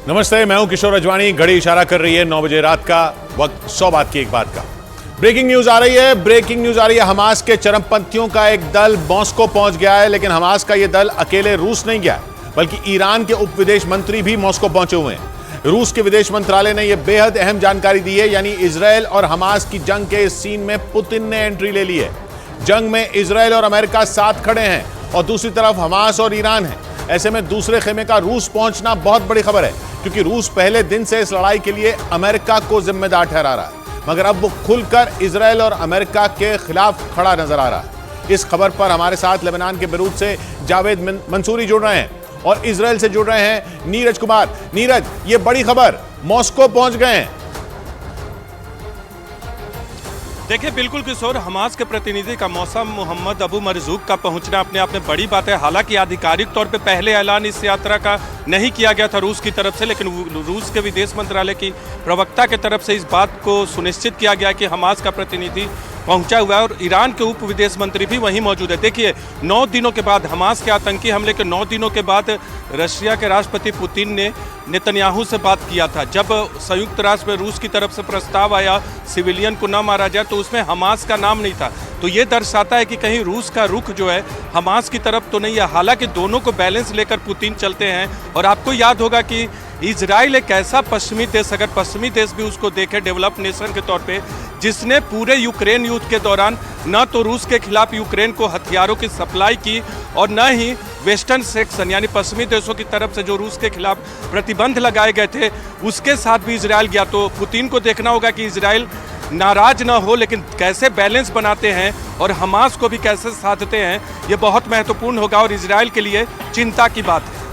नमस्ते, मैं हूं किशोर अजवाणी। घड़ी इशारा कर रही है 9 बजे रात का वक्त। 100 बात की एक बात का ब्रेकिंग न्यूज आ रही है। हमास के चरमपंथियों का एक दल मॉस्को पहुंच गया है, लेकिन हमास का यह दल अकेले रूस नहीं गया, बल्कि ईरान के उप विदेश मंत्री भी मॉस्को पहुंचे हुए हैं। रूस के विदेश मंत्रालय ने यह बेहद अहम जानकारी दी है, यानी इजरायल और हमास की जंग के इस सीन में पुतिन ने एंट्री ले ली है। जंग में इजरायल और अमेरिका साथ खड़े हैं और दूसरी तरफ हमास और ईरान है। ऐसे में दूसरे खेमे का रूस पहुंचना बहुत बड़ी खबर है, क्योंकि रूस पहले दिन से इस लड़ाई के लिए अमेरिका को जिम्मेदार ठहरा रहा है, मगर अब वो खुलकर इजरायल और अमेरिका के खिलाफ खड़ा नजर आ रहा है। इस खबर पर हमारे साथ लेबनान के बेरूत से जावेद मंसूरी जुड़ रहे हैं और इजरायल से जुड़ रहे हैं नीरज कुमार। नीरज, ये बड़ी खबर, मॉस्को पहुंच गए हैं। देखिए, बिल्कुल किशोर, हमास के प्रतिनिधि का मौसम मोहम्मद अबू मरजूक का पहुंचना अपने आप में बड़ी बात है। हालांकि आधिकारिक तौर पे पहले ऐलान इस यात्रा का नहीं किया गया था रूस की तरफ से, लेकिन रूस के विदेश मंत्रालय की प्रवक्ता की तरफ से इस बात को सुनिश्चित किया गया कि हमास का प्रतिनिधि पहुंचा हुआ है और ईरान के उप विदेश मंत्री भी वहीं मौजूद है। देखिए, 9 दिनों के बाद, हमास के आतंकी हमले के 9 दिनों के बाद रशिया के राष्ट्रपति पुतिन ने नेतन्याहू से बात किया था। जब संयुक्त राष्ट्र में रूस की तरफ से प्रस्ताव आया सिविलियन को न मारा जाए, तो उसमें हमास का नाम नहीं था। तो ये दर्शाता है कि कहीं रूस का रुख जो है हमास की तरफ तो नहीं है। हालांकि दोनों को बैलेंस लेकर पुतिन चलते हैं। और आपको याद होगा कि इजराइल एक ऐसा पश्चिमी देश, अगर पश्चिमी देश भी उसको देखे डेवलप्ड नेशन के तौर पे, जिसने पूरे यूक्रेन युद्ध के दौरान न तो रूस के खिलाफ यूक्रेन को हथियारों की सप्लाई की और न ही वेस्टर्न सेक्शन यानी पश्चिमी देशों की तरफ से जो रूस के खिलाफ प्रतिबंध लगाए गए थे उसके साथ भी इजराइल गया। तो पुतिन को देखना होगा कि इजराइल नाराज ना हो, लेकिन कैसे बैलेंस बनाते हैं और हमास को भी कैसे साधते हैं, ये बहुत महत्वपूर्ण होगा और इजराइल के लिए चिंता की बात है।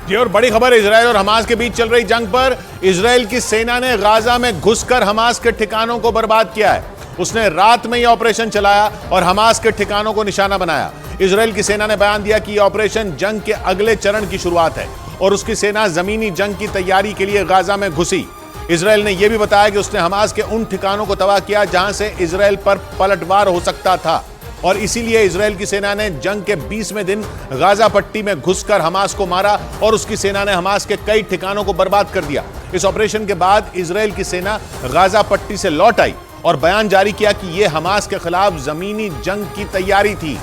जी, और बड़ी खबर, इजरायल और हमास के बीच चल रही जंग पर इजरायल की सेना ने गाजा में घुसकर हमास के ठिकानों को बर्बाद किया है। उसने रात में यह ऑपरेशन चलाया और हमास के ठिकानों को निशाना बनाया। इजरायल की सेना ने बयान दिया कि यह ऑपरेशन जंग के अगले चरण की शुरुआत है और उसकी सेना जमीनी जंग की तैयारी के लिए गाजा में घुसी। इजरायल ने यह भी बताया कि उसने हमास के उन ठिकानों को तबाह किया जहां से इजरायल पर पलटवार हो सकता था, और इसीलिए इजरायल की सेना ने जंग के 20वें दिन गाजा पट्टी में घुसकर हमास को मारा और उसकी सेना ने हमास के कई ठिकानों को बर्बाद कर दिया। इस ऑपरेशन के बाद इजरायल की सेना गाजा पट्टी से लौट आई और बयान जारी किया कि यह हमास के खिलाफ जमीनी जंग की तैयारी थी,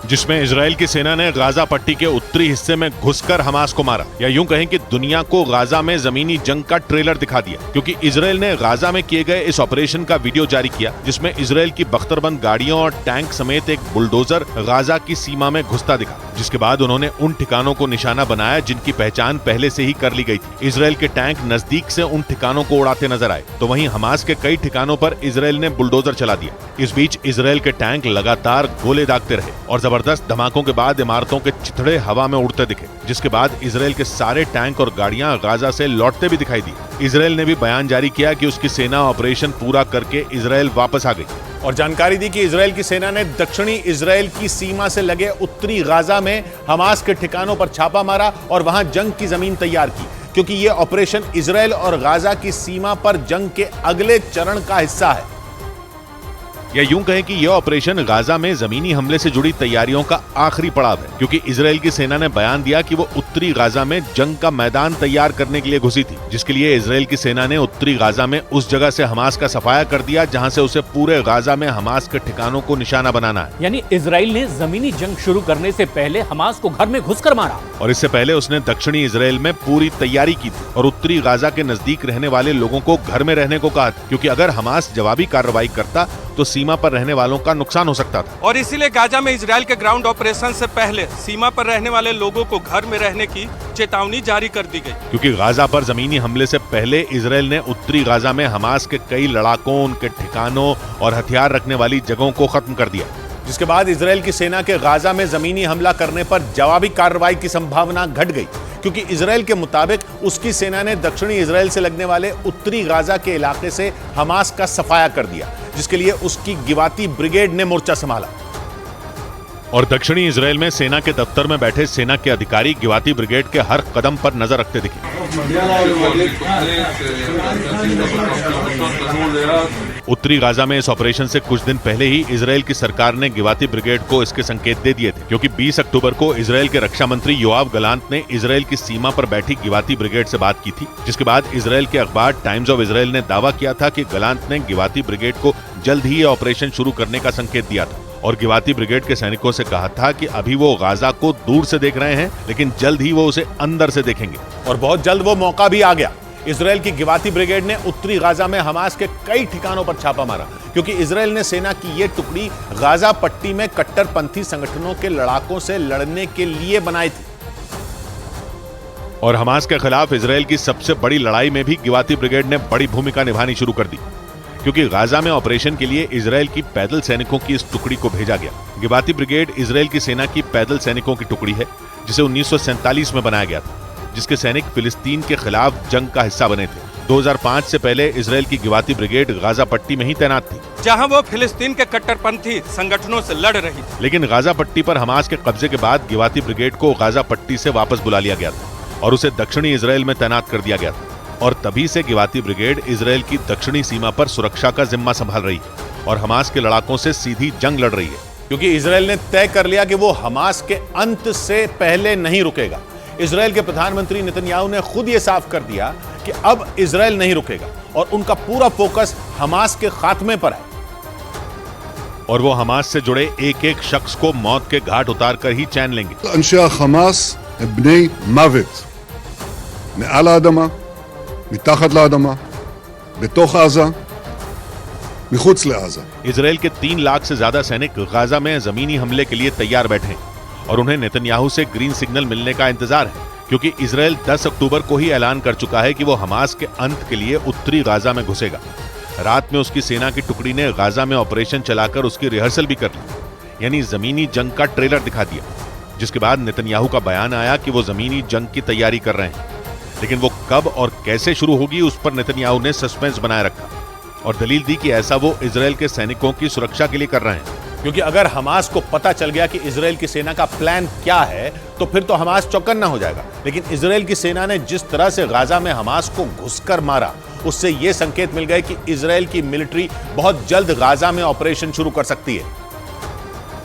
जिसमें इजरायल की सेना ने गाजा पट्टी के उत्तरी हिस्से में घुसकर हमास को मारा, या यूं कहें कि दुनिया को गाजा में जमीनी जंग का ट्रेलर दिखा दिया, क्योंकि इजरायल ने गाजा में किए गए इस ऑपरेशन का वीडियो जारी किया, जिसमें इजरायल की बख्तरबंद गाड़ियों और टैंक समेत एक बुलडोजर गाजा की सीमा में घुसता दिखा, जिसके बाद उन्होंने उन ठिकानों को निशाना बनाया जिनकी पहचान पहले से ही कर ली गई थी। इजरायल के टैंक नजदीक से उन ठिकानों को उड़ाते नजर आए, तो वहीं हमास के कई ठिकानों पर इजरायल ने बुलडोजर चला दिया। इस बीच इजरायल के टैंक लगातार गोले दागते रहे और जबरदस्त धमाकों के बाद इमारतों के चिथड़े हवा में उड़ते दिखे, जिसके बाद इजरायल के सारे टैंक और गाड़ियां गाजा से लौटते भी दिखाई दी। इजरायल ने भी बयान जारी किया कि उसकी सेना ऑपरेशन पूरा करके इजरायल वापस आ गई और जानकारी दी कि इजरायल की सेना ने दक्षिणी इजरायल की सीमा से लगे उत्तरी गाजा में हमास के ठिकानों पर छापा मारा और वहां जंग की जमीन तैयार की, क्योंकि यह ऑपरेशन इजरायल और गाजा की सीमा पर जंग के अगले चरण का हिस्सा है। या यूं कहें कि यह ऑपरेशन गाजा में जमीनी हमले से जुड़ी तैयारियों का आखिरी पड़ाव है, क्योंकि इजरायल की सेना ने बयान दिया कि वो उत्तरी गाजा में जंग का मैदान तैयार करने के लिए घुसी थी, जिसके लिए इजरायल की सेना ने उत्तरी गाजा में उस जगह से हमास का सफाया कर दिया जहां से उसे पूरे गाजा में हमास के ठिकानों को निशाना बनाना है। यानी इजरायल ने जमीनी जंग शुरू करने से पहले हमास को घर में घुसकर मारा, और इससे पहले उसने दक्षिणी इजरायल में पूरी तैयारी की थी और उत्तरी गाजा के नजदीक रहने वाले लोगों को घर में रहने को कहा, क्योंकि अगर हमास जवाबी कार्रवाई करता तो सीमा पर रहने वालों का नुकसान हो सकता था। और इसीलिए गाजा में इजरायल के ग्राउंड ऑपरेशन से पहले सीमा पर रहने वाले लोगों को घर में रहने की चेतावनी जारी कर दी गई, क्योंकि गाजा पर जमीनी हमले से पहले इजरायल ने उत्तरी गाजा में हमास के कई लड़ाकों, उनके ठिकानों और हथियार रखने वाली जगहों को खत्म कर दिया, जिसके बाद इजरायल की सेना के गाजा में जमीनी हमला करने पर जवाबी कार्रवाई की संभावना घट गई, क्योंकि इजरायल के मुताबिक उसकी सेना ने दक्षिणी इजरायल से लगने वाले उत्तरी गाजा के इलाके से हमास का सफाया कर दिया, जिसके लिए उसकी गिवाती ब्रिगेड ने मोर्चा संभाला। और दक्षिणी इजरायल में सेना के दफ्तर में बैठे सेना के अधिकारी गिवाती ब्रिगेड के हर कदम पर नजर रखते दिखे। उत्तरी गाजा में इस ऑपरेशन से कुछ दिन पहले ही इजराइल की सरकार ने गिवाती ब्रिगेड को इसके संकेत दे दिए थे, क्योंकि 20 अक्टूबर को इजराइल के रक्षा मंत्री योआव गलांत ने इजराइल की सीमा पर बैठी गिवाती ब्रिगेड से बात की थी, जिसके बाद इजराइल के अखबार टाइम्स ऑफ इजराइल ने दावा किया था कि गलांत ने गिवाती ब्रिगेड को जल्द ही ये ऑपरेशन शुरू करने का संकेत दिया था और गिवाती ब्रिगेड के सैनिकों से कहा था कि अभी वो गाजा को दूर से देख रहे हैं, लेकिन जल्द ही वो उसे अंदर से देखेंगे। और बहुत जल्द वो मौका भी आ गया। इजराइल की गिवाती ब्रिगेड ने उत्तरी गाजा में हमास के कई ठिकानों पर छापा मारा, क्योंकि इजराइल ने सेना की ये टुकड़ी गाजा पट्टी में कट्टरपंथी संगठनों के लड़ाकों से लड़ने के लिए बनाई थी। और हमास के खिलाफ इजराइल की सबसे बड़ी लड़ाई में भी गिवाती ब्रिगेड ने बड़ी भूमिका निभानी शुरू कर दी, क्योंकि गाजा में ऑपरेशन के लिए इजराइल की पैदल सैनिकों की इस टुकड़ी को भेजा गया। गिवाती ब्रिगेड इजराइल की सेना की पैदल सैनिकों की टुकड़ी है, जिसे 1947 में बनाया गया था, जिसके सैनिक फिलिस्तीन के खिलाफ जंग का हिस्सा बने थे। 2005 से पहले इजराइल की गिवाती ब्रिगेड गाजा पट्टी में ही तैनात थी, जहां वो फिलिस्तीन के कट्टरपंथी संगठनों से लड़ रही थी। लेकिन गाजा पट्टी पर हमास के कब्जे के बाद गिवाती ब्रिगेड को गाजा पट्टी से वापस बुला लिया गया था और उसे दक्षिणी इजराइल में तैनात कर दिया गया था। और तभी से गिवाती ब्रिगेड इजराइल की दक्षिणी सीमा पर सुरक्षा का जिम्मा संभाल रही है और हमास के लड़ाकों से सीधी जंग लड़ रही है, क्योंकि इजराइल ने तय कर लिया कि वो हमास के अंत से पहले नहीं रुकेगा। इजराइल के प्रधानमंत्री नेतन्याहू ने खुद ये साफ कर दिया कि अब इजराइल नहीं रुकेगा और उनका पूरा फोकस हमास के खात्मे पर है। और वो हमास से जुड़े एक एक शख्स को मौत के घाट उतार कर ही चैन लेंगे। אנשי החמאס הם בני מוות, מעל האדמה, מתחת לאדמה, בתוך עזה, מחוץ לעזה. इजराइल के 3 लाख से ज्यादा सैनिक गाजा में जमीनी हमले के लिए तैयार बैठे हैं और उन्हें नेतन्याहू से ग्रीन सिग्नल मिलने का इंतजार है, क्योंकि इजराइल 10 अक्टूबर को ही ऐलान कर चुका है कि वो हमास के अंत के लिए उत्तरी गाजा में घुसेगा। रात में उसकी सेना की टुकड़ी ने गाजा में ऑपरेशन चलाकर उसकी रिहर्सल भी कर ली, यानी जमीनी जंग का ट्रेलर दिखा दिया, जिसके बाद नेतन्याहू का बयान आया कि वो जमीनी जंग की तैयारी कर रहे हैं। लेकिन वो कब और कैसे शुरू होगी, उस पर नेतन्याहू ने सस्पेंस बनाए रखा और दलील दी कि ऐसा वो इजराइल के सैनिकों की सुरक्षा के लिए कर रहे हैं, क्योंकि अगर हमास को पता चल गया कि इजराइल की सेना का प्लान क्या है तो फिर तो हमास चौकन्ना हो जाएगा। लेकिन इजराइल की सेना ने जिस तरह से गाजा में हमास को घुसकर मारा, उससे यह संकेत मिल गए कि इजराइल की मिलिट्री बहुत जल्द गाजा में ऑपरेशन शुरू कर सकती है,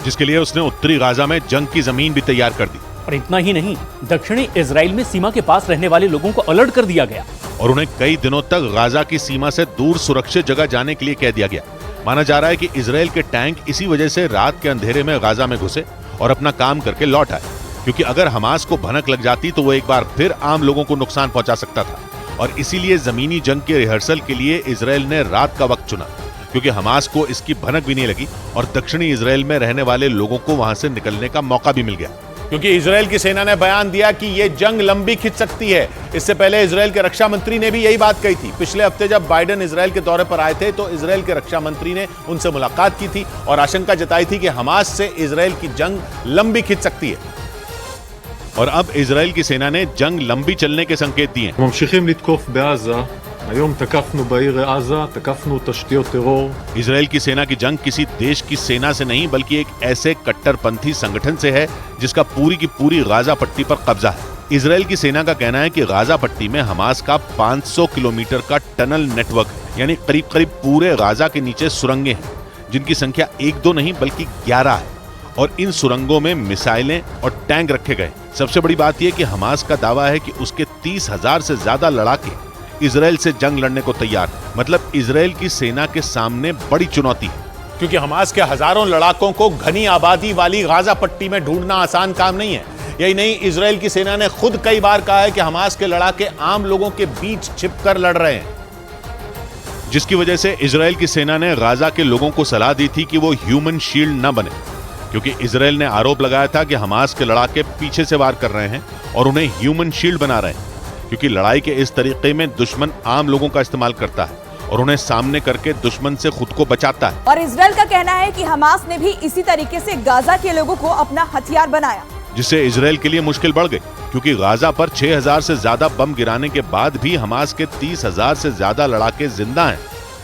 जिसके लिए उसने उत्तरी गाजा में जंग की जमीन भी तैयार कर दी। और इतना ही नहीं, दक्षिणी इजराइल में सीमा के पास रहने वाले लोगों को अलर्ट कर दिया गया और उन्हें कई दिनों तक गाजा की सीमा से दूर सुरक्षित जगह जाने के लिए कह दिया गया। माना जा रहा है कि इजराइल के टैंक इसी वजह से रात के अंधेरे में गाजा में घुसे और अपना काम करके लौट आए, क्योंकि अगर हमास को भनक लग जाती तो वो एक बार फिर आम लोगों को नुकसान पहुंचा सकता था। और इसीलिए जमीनी जंग के रिहर्सल के लिए इजराइल ने रात का वक्त चुना, क्योंकि हमास को इसकी भनक भी नहीं लगी और दक्षिणी इजराइल में रहने वाले लोगों को वहां से निकलने का मौका भी मिल गया। क्योंकि इजराइल की सेना ने बयान दिया कि यह जंग लंबी खिंच सकती है। इससे पहले इजराइल के रक्षा मंत्री ने भी यही बात कही थी। पिछले हफ्ते जब बाइडेन इजराइल के दौरे पर आए थे तो इजराइल के रक्षा मंत्री ने उनसे मुलाकात की थी और आशंका जताई थी कि हमास से इजराइल की जंग लंबी खिंच सकती है। और अब इजराइल की सेना ने जंग लंबी चलने के संकेत दिए। ממשיכים לתקוף בעזה. היום תקפנו בעיר עזה, תקפנו תשתיות טרור. इजराइल की सेना की जंग किसी देश की सेना से नहीं, बल्कि एक ऐसे कट्टरपंथी संगठन से है जिसका पूरी की पूरी गाजा पट्टी पर कब्जा है। इजराइल की सेना का कहना है कि गाजा पट्टी में हमास का 500 किलोमीटर का टनल नेटवर्क है, यानी करीब करीब पूरे गाजा के नीचे सुरंगें हैं, जिनकी संख्या 1-2 नहीं बल्कि 11 है। और इन सुरंगों में मिसाइलें और टैंक रखे गए। सबसे बड़ी बात यह कि हमास का दावा है कि उसके 30,000 से ज्यादा लड़ाके इजराइल से जंग लड़ने को तैयार है। मतलब इजराइल की सेना के सामने बड़ी चुनौती है, क्योंकि हमास के हजारों लड़ाकों को घनी आबादी वाली गाजा पट्टी में ढूंढना आसान काम नहीं है। यही नहीं, इजराइल की सेना ने खुद कई बार कहा है कि हमास के लड़ाके आम लोगों के बीच छिपकर लड़ रहे हैं, जिसकी वजह से इजराइल की सेना ने गाजा के लोगों को सलाह दी थी कि वो ह्यूमन शील्ड न बने, क्योंकि इजराइल ने आरोप लगाया था कि हमास के लड़ाके पीछे से वार कर रहे हैं और उन्हें ह्यूमन शील्ड बना रहे हैं, क्योंकि लड़ाई के इस तरीके में दुश्मन आम लोगों का इस्तेमाल करता है और उन्हें सामने करके दुश्मन से खुद को बचाता है। और इजराइल का कहना है कि हमास ने भी इसी तरीके से गाजा के लोगों को अपना हथियार बनाया, जिससे इजराइल के लिए मुश्किल बढ़ गई, क्योंकि गाजा पर 6,000 से ज्यादा बम गिराने के बाद भी हमास के 30,000 से ज्यादा लड़ाके जिंदा हैं।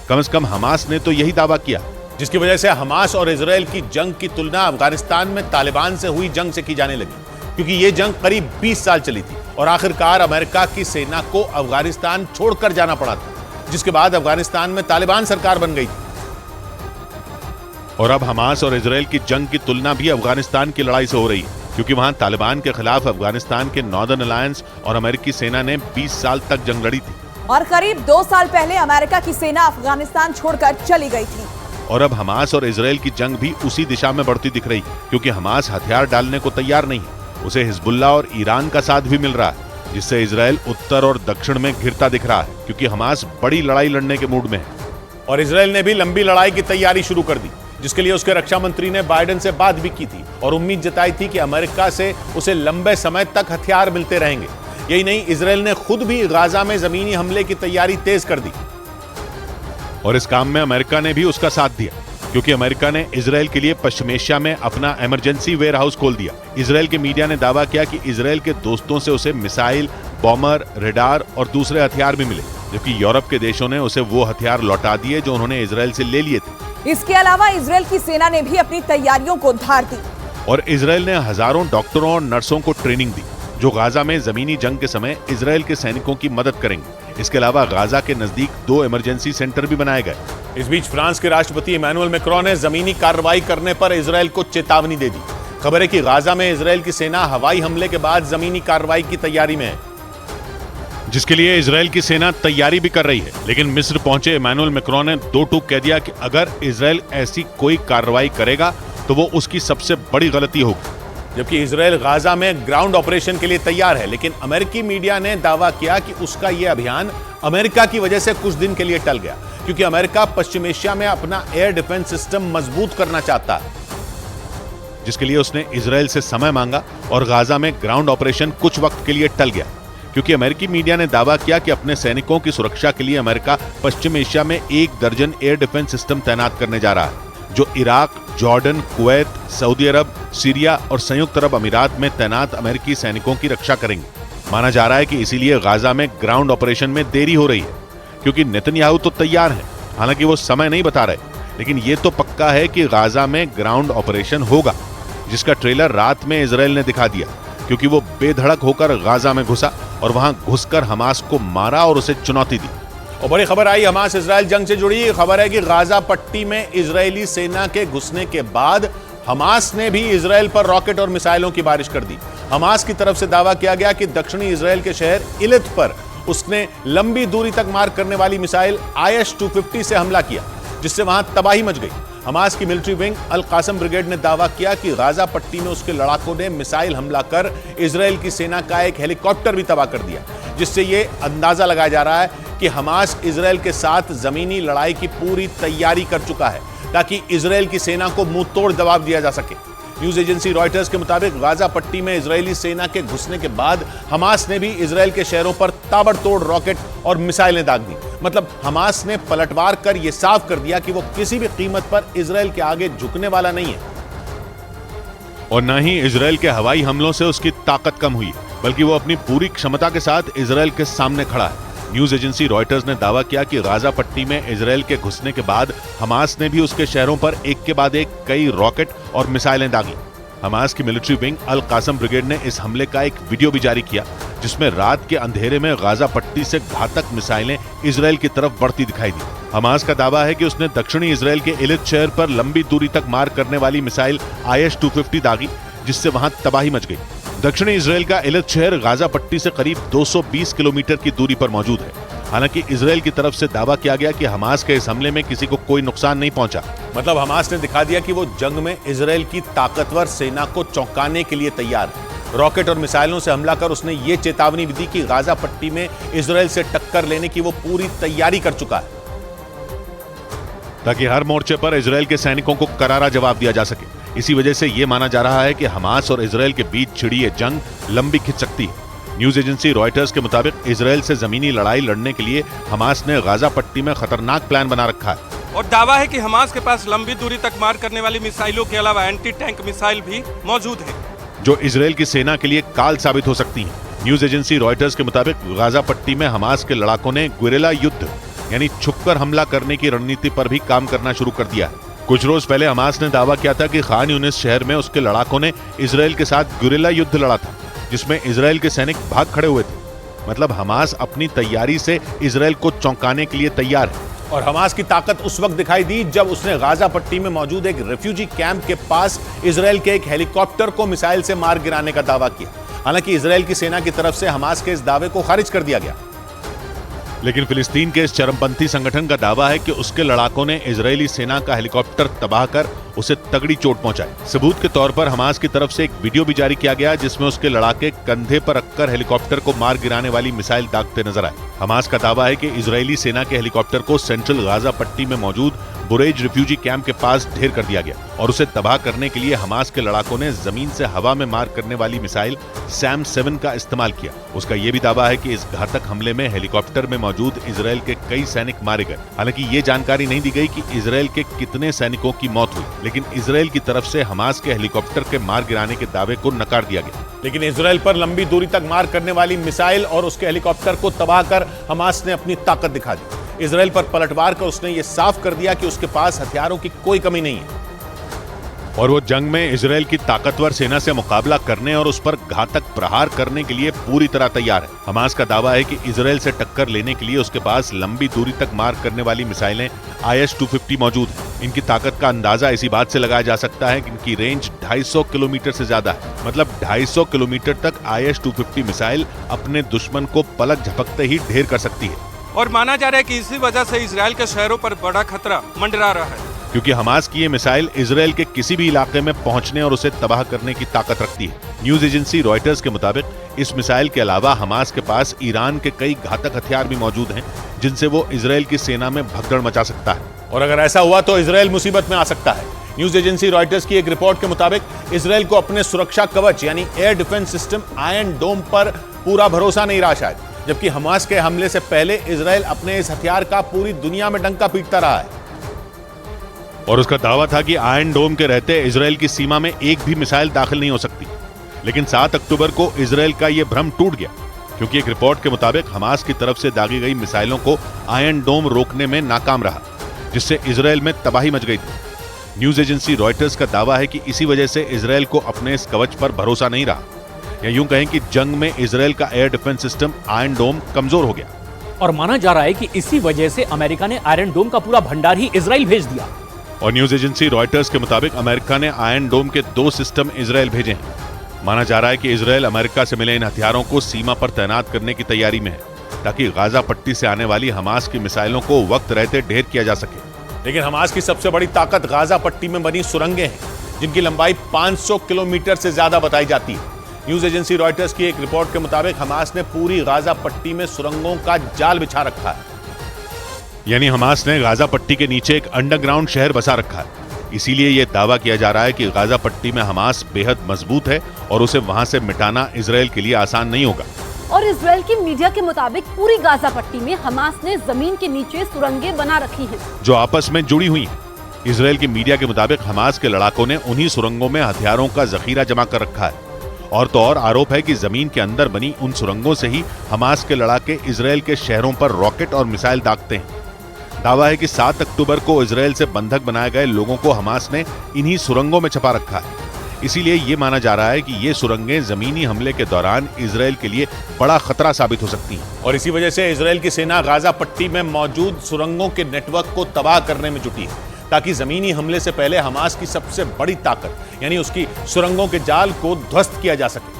कम से कम हमास ने तो यही दावा किया, जिसकी वजह से हमास और इजराइल की जंग की तुलना अफगानिस्तान में तालिबान से हुई जंग से की जाने लगी, क्योंकि ये जंग करीब 20 साल चली थी और आखिरकार अमेरिका की सेना को अफगानिस्तान छोड़कर जाना पड़ा था, जिसके बाद अफगानिस्तान में तालिबान सरकार बन गई थी। और अब हमास और इजराइल की जंग की तुलना भी अफगानिस्तान की लड़ाई से हो रही है, क्योंकि वहां तालिबान के खिलाफ अफगानिस्तान के नॉर्दर्न अलायंस और अमेरिकी सेना ने 20 साल तक जंग लड़ी थी। और करीब 2 साल पहले अमेरिका की सेना अफगानिस्तान छोड़कर चली गई थी। और अब हमास और इजराइल की जंग भी उसी दिशा में बढ़ती दिख रही है, क्योंकि हमास हथियार डालने को तैयार नहीं है। उसे हिजबुल्लाह और ईरान का साथ भी मिल रहा है, जिससे इजराइल उत्तर और दक्षिण में घिरता दिख रहा है, क्योंकि हमास बड़ी लड़ाई लड़ने के मूड में है। और इजराइल ने भी लंबी लड़ाई की तैयारी शुरू कर दी, जिसके लिए उसके रक्षा मंत्री ने बाइडेन से बात भी की थी और उम्मीद जताई थी कि अमेरिका से उसे लंबे समय तक हथियार मिलते रहेंगे। यही नहीं, इजराइल ने खुद भी गाजा में जमीनी हमले की तैयारी तेज कर दी। और इस काम में अमेरिका ने भी उसका साथ दिया, क्योंकि अमेरिका ने इजराइल के लिए पश्चिम एशिया में अपना इमरजेंसी वेयर हाउस खोल दिया। इजराइल के मीडिया ने दावा किया कि इजराइल के दोस्तों से उसे मिसाइल, बॉमर, रेडार और दूसरे हथियार भी मिले, जबकि यूरोप के देशों ने उसे वो हथियार लौटा दिए जो उन्होंने इजराइल से ले लिए थे। इसके अलावा इजराइल की सेना ने भी अपनी तैयारियों को धार दी और इजराइल ने हजारों डॉक्टरों और नर्सों को ट्रेनिंग दी, जो गाजा में जमीनी जंग के समय इजराइल के सैनिकों की मदद करेंगे। इसके अलावा गाजा के नजदीक 2 इमरजेंसी सेंटर भी बनाए गए। इस बीच फ्रांस के राष्ट्रपति इमैनुअल मैक्रोन ने जमीनी कार्रवाई करने पर इजराइल को चेतावनी दे दी। खबर है कि गाजा में इजराइल की सेना हवाई हमले के बाद जमीनी कार्रवाई की तैयारी में है, जिसके लिए इजराइल की सेना तैयारी भी कर रही है। लेकिन मिस्र पहुंचे इमैनुअल मैक्रोन ने 2 टूक कह दिया कि अगर इजराइल ऐसी कोई कार्रवाई करेगा तो वो उसकी सबसे बड़ी गलती होगी। जबकि इजराइल गाजा में ग्राउंड ऑपरेशन के लिए तैयार है, लेकिन अमेरिकी मीडिया ने दावा किया कि उसका यह अभियान अमेरिका की वजह से कुछ दिन के लिए टल गया, क्योंकि अमेरिका पश्चिम एशिया में अपना एयर डिफेंस सिस्टम मजबूत करना चाहता है, जिसके लिए उसने इजराइल से समय मांगा और गाजा में ग्राउंड ऑपरेशन कुछ वक्त के लिए टल गया, क्योंकि अमेरिकी मीडिया ने दावा किया कि अपने सैनिकों की सुरक्षा के लिए अमेरिका पश्चिम एशिया में 1 दर्जन एयर डिफेंस सिस्टम तैनात करने जा रहा है, जो इराक, जॉर्डन, कुवैत, सऊदी अरब, सीरिया और संयुक्त अरब अमीरात में तैनात अमेरिकी सैनिकों की रक्षा करेंगे। माना जा रहा है कि इसीलिए गाजा में ग्राउंड ऑपरेशन में देरी हो रही है, क्योंकि नेतन्याहू तो तैयार है, हालांकि वो समय नहीं बता रहे, लेकिन ये तो पक्का है कि गाजा में ग्राउंड ऑपरेशन होगा, जिसका ट्रेलर रात में इजराइल ने दिखा दिया, क्योंकि वो बेधड़क होकर गाजा में घुसा और वहां घुसकर हमास को मारा और उसे चुनौती दी। और बड़ी खबर आई हमास इजराइल जंग से जुड़ी। खबर है कि गाजा पट्टी में इजरायली सेना के घुसने के बाद हमास ने भी इजराइल पर रॉकेट और मिसाइलों की बारिश कर दी। हमास की तरफ से दावा किया गया कि दक्षिणी इजराइल के शहर इलित पर उसने लंबी दूरी तक मार करने वाली मिसाइल IS-250 से हमला किया, जिससे वहां तबाही मच गई। हमास की मिलिट्री विंग अल कासम ब्रिगेड ने दावा किया कि गाजा पट्टी में उसके लड़ाकों ने मिसाइल हमला कर इजराइल की सेना का एक हेलीकॉप्टर भी तबाह कर दिया, जिससे यह अंदाजा लगाया जा रहा है कि हमास इजराइल के साथ जमीनी लड़ाई की पूरी तैयारी कर चुका है, ताकि इजराइल की सेना को मुंह तोड़ जवाब दिया जा सके। न्यूज एजेंसी रॉयटर्स के मुताबिक गाजा पट्टी में इजरायली सेना के घुसने के बाद हमास ने भी इजराइल के शहरों पर ताबड़तोड़ रॉकेट और मिसाइलें दाग दी। मतलब हमास ने पलटवार कर यह साफ कर दिया कि वो किसी भी कीमत पर इजराइल के आगे झुकने वाला नहीं है। और न ही इजराइल के हवाई हमलों से उसकी ताकत कम हुई, बल्कि वो अपनी पूरी क्षमता के साथ इजराइल के सामने खड़ा है। न्यूज एजेंसी रॉयटर्स ने दावा किया कि गाजा पट्टी में इजराइल के घुसने के बाद हमास ने भी उसके शहरों पर एक के बाद एक कई रॉकेट और मिसाइलें दागी। हमास की मिलिट्री विंग अल कासम ब्रिगेड ने इस हमले का एक वीडियो भी जारी किया, जिसमें रात के अंधेरे में गाजा पट्टी से घातक मिसाइलें इजराइल की तरफ बढ़ती दिखाई दी। हमास का दावा है कि उसने दक्षिणी इजराइल के इलित शहर पर लंबी दूरी तक मार करने वाली मिसाइल IS-250 दागी, जिससे वहां तबाही मच गई। दक्षिणी इजराइल का इलित शहर गाजा पट्टी से करीब 220 किलोमीटर की दूरी पर मौजूद है। हालांकि इजराइल की तरफ से दावा किया गया कि हमास के इस हमले में किसी को कोई नुकसान नहीं पहुंचा। मतलब हमास ने दिखा दिया कि वो जंग में इजराइल की ताकतवर सेना को चौंकाने के लिए तैयार है। रॉकेट और मिसाइलों से हमला कर उसने ये चेतावनी भी दी कि गाजा पट्टी में इजराइल से टक्कर लेने की वो पूरी तैयारी कर चुका है, ताकि हर मोर्चे पर इजराइल के सैनिकों को करारा जवाब दिया जा सके। इसी वजह से यह माना जा रहा है कि हमास और इजराइल के बीच छिड़ी ये जंग लंबी खिंच सकती है। न्यूज एजेंसी रॉयटर्स के मुताबिक इजराइल से जमीनी लड़ाई लड़ने के लिए हमास ने गाजा पट्टी में खतरनाक प्लान बना रखा है। और दावा है कि हमास के पास लंबी दूरी तक मार करने वाली मिसाइलों के अलावा एंटी टैंक मिसाइल भी मौजूद है, जो इजराइल की सेना के लिए काल साबित हो सकती हैं। न्यूज एजेंसी रॉयटर्स के मुताबिक गाजा पट्टी में हमास के लड़ाकों ने गुरिल्ला युद्ध यानी छुपकर हमला करने की रणनीति पर भी काम करना शुरू कर दिया है। कुछ रोज पहले हमास ने दावा किया था कि खान यूनिस शहर में उसके लड़ाकों ने इजराइल के साथ गुरिल्ला युद्ध लड़ा था, जिसमें इजराइल के सैनिक भाग खड़े हुए थे। मतलब हमास अपनी तैयारी से इजराइल को चौंकाने के लिए तैयार है। और हमास की ताकत उस वक्त दिखाई दी जब उसने गाजा पट्टी में मौजूद एक रेफ्यूजी कैंप के पास इजराइल के एक हेलीकॉप्टर को मिसाइल से मार गिराने का दावा किया। हालांकि इजराइल की सेना की तरफ से हमास के इस दावे को खारिज कर दिया गया। लेकिन फिलिस्तीन के इस चरमपंथी संगठन का दावा है कि उसके लड़ाकों ने इजरायली सेना का हेलीकॉप्टर तबाह कर उसे तगड़ी चोट पहुंचाई। सबूत के तौर पर हमास की तरफ से एक वीडियो भी जारी किया गया जिसमें उसके लड़ाके कंधे पर रखकर हेलीकॉप्टर को मार गिराने वाली मिसाइल दागते नजर आए। हमास का दावा है कि इजरायली सेना के हेलीकॉप्टर को सेंट्रल गाजा पट्टी में मौजूद बुरेज रिफ्यूजी कैंप के पास ढेर कर दिया गया और उसे तबाह करने के लिए हमास के लड़ाकों ने जमीन से हवा में मार करने वाली मिसाइल सैम 7 का इस्तेमाल किया। उसका यह भी दावा है कि इस घातक हमले में हेलीकॉप्टर में मौजूद इजरायल के कई सैनिक मारे गए। हालांकि ये जानकारी नहीं दी गई कि इजरायल के कितने सैनिकों की मौत हुई, लेकिन इजरायल की तरफ से हमास के हेलीकॉप्टर के मार गिराने के दावे को नकार दिया गया। लेकिन इजरायल पर लंबी दूरी तक मार करने वाली मिसाइल और उसके हेलीकॉप्टर को तबाह कर हमास ने अपनी ताकत दिखा दी। इजरायल पर पलटवार कर उसने ये साफ कर दिया कि उसके पास हथियारों की कोई कमी नहीं है और वो जंग में इजरायल की ताकतवर सेना से मुकाबला करने और उस पर घातक प्रहार करने के लिए पूरी तरह तैयार है। हमास का दावा है कि इजरायल से टक्कर लेने के लिए उसके पास लंबी दूरी तक मार करने वाली मिसाइलें IS-250 मौजूद हैं। इनकी ताकत का अंदाजा इसी बात से लगाया जा सकता है कि इनकी रेंज 250 किलोमीटर से ज्यादा है। मतलब 250 किलोमीटर तक IS-250 मिसाइल अपने दुश्मन को पलक झपकते ही ढेर कर सकती है। और माना जा रहा है कि इसी वजह से इजरायल के शहरों पर बड़ा खतरा मंडरा रहा है, क्योंकि हमास की ये मिसाइल इजरायल के किसी भी इलाके में पहुंचने और उसे तबाह करने की ताकत रखती है। न्यूज एजेंसी रॉयटर्स के मुताबिक इस मिसाइल के अलावा हमास के पास ईरान के कई घातक हथियार भी मौजूद हैं जिनसे वो इजरायल की सेना में भगदड़ मचा सकता है। और अगर ऐसा हुआ तो इजरायल मुसीबत में आ सकता है। न्यूज एजेंसी रॉयटर्स की एक रिपोर्ट के मुताबिक इजरायल को अपने सुरक्षा कवच यानी एयर डिफेंस सिस्टम आयरन डोम पर पूरा भरोसा नहीं रहा शायद, जबकि हमास के हमले से पहले इजरायल अपने इस हथियार का पूरी दुनिया में डंका पीटता रहा है। और उसका दावा था कि आयरन डोम के रहते इजरायल की सीमा में एक भी मिसाइल दाखिल नहीं हो सकती। लेकिन 7 अक्टूबर को इजरायल का यह भ्रम टूट गया, क्योंकि एक रिपोर्ट के मुताबिक हमास की तरफ से दागी गई मिसाइलों को आयरन डोम रोकने में नाकाम रहा, जिससे इजरायल में तबाही मच गई थी। न्यूज एजेंसी रॉयटर्स का दावा है कि इसी वजह से इजरायल को अपने इस कवच पर भरोसा नहीं रहा, या यूं कहें कि जंग में इजरायल का एयर डिफेंस सिस्टम आयरन डोम कमजोर हो गया। और माना जा रहा है कि इसी वजह से अमेरिका ने आयरन डोम का पूरा भंडार ही इजराइल भेज दिया। और न्यूज एजेंसी रॉयटर्स के मुताबिक अमेरिका ने आयरन डोम के 2 सिस्टम इजरायल भेजे हैं। माना जा रहा है कि इजरायल अमेरिका से मिले इन हथियारों को सीमा पर तैनात करने की तैयारी में है, ताकि गाजा पट्टी से आने वाली हमास की मिसाइलों को वक्त रहते ढेर किया जा सके। लेकिन हमास की सबसे बड़ी ताकत गाजा पट्टी में बनी सुरंगें हैं, जिनकी लंबाई 500 किलोमीटर से ज्यादा बताई जाती है। न्यूज एजेंसी रॉयटर्स की एक रिपोर्ट के मुताबिक हमास ने पूरी गाजा पट्टी में सुरंगों का जाल बिछा रखा है। यानी हमास ने गाजा पट्टी के नीचे एक अंडरग्राउंड शहर बसा रखा है। इसीलिए यह दावा किया जा रहा है कि गाजा पट्टी में हमास बेहद मजबूत है और उसे वहां से मिटाना इजरायल के लिए आसान नहीं होगा। और इजरायल की मीडिया के मुताबिक पूरी गाजा पट्टी में हमास ने जमीन के नीचे सुरंगें बना रखी हैं, जो आपस में जुड़ी हुई हैं। इजरायल की मीडिया के मुताबिक हमास के लड़ाकों ने उन्हीं सुरंगों में हथियारों का जखीरा जमा कर रखा है। और तो और आरोप है कि जमीन के अंदर बनी उन सुरंगों से ही हमास के लड़ाके इजरायल के शहरों पर रॉकेट और मिसाइल दागते हैं। दावा है कि 7 अक्टूबर को इजरायल से बंधक बनाए गए लोगों को हमास ने इन्हीं सुरंगों में छपा रखा है। इसीलिए ये माना जा रहा है कि ये सुरंगें जमीनी हमले के दौरान इजरायल के लिए बड़ा खतरा साबित हो सकती हैं। और इसी वजह से इजरायल की सेना गाजा पट्टी में मौजूद सुरंगों के नेटवर्क को तबाह करने में जुटी है, ताकि जमीनी हमले से पहले हमास की सबसे बड़ी ताकत यानी उसकी सुरंगों के जाल को ध्वस्त किया जा सके।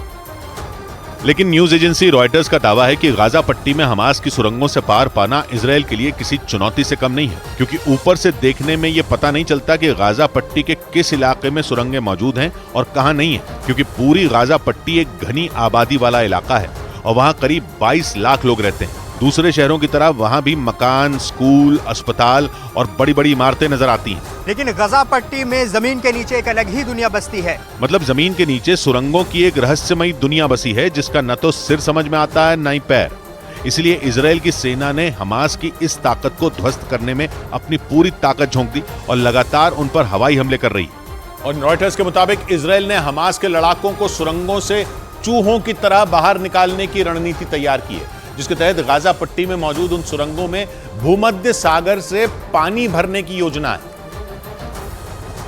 लेकिन न्यूज एजेंसी रॉयटर्स का दावा है कि गाजा पट्टी में हमास की सुरंगों से पार पाना इजरायल के लिए किसी चुनौती से कम नहीं है, क्योंकि ऊपर से देखने में यह पता नहीं चलता कि गाजा पट्टी के किस इलाके में सुरंगें मौजूद हैं और कहां नहीं है, क्योंकि पूरी गाजा पट्टी एक घनी आबादी वाला इलाका है और वहां करीब 22 लाख लोग रहते हैं। दूसरे शहरों की तरह वहां भी मकान, स्कूल, अस्पताल और बड़ी बड़ी इमारतें नजर आती हैं। लेकिन गाजा पट्टी में जमीन के नीचे एक अलग ही दुनिया बसती है। मतलब जमीन के नीचे सुरंगों की एक रहस्यमयी दुनिया बसी है, जिसका न तो सिर समझ में आता है न ही पैर। इसलिए इजरायल की सेना ने हमास की इस ताकत को ध्वस्त करने में अपनी पूरी ताकत झोंक दी और लगातार उन पर हवाई हमले कर रही है। और रॉयटर्स के मुताबिक इजरायल ने हमास के लड़ाकों को सुरंगों से चूहों की तरह बाहर निकालने की रणनीति तैयार की है, जिसके तहत गाजा पट्टी में मौजूद उन सुरंगों में भूमध्य सागर से पानी भरने की योजना है,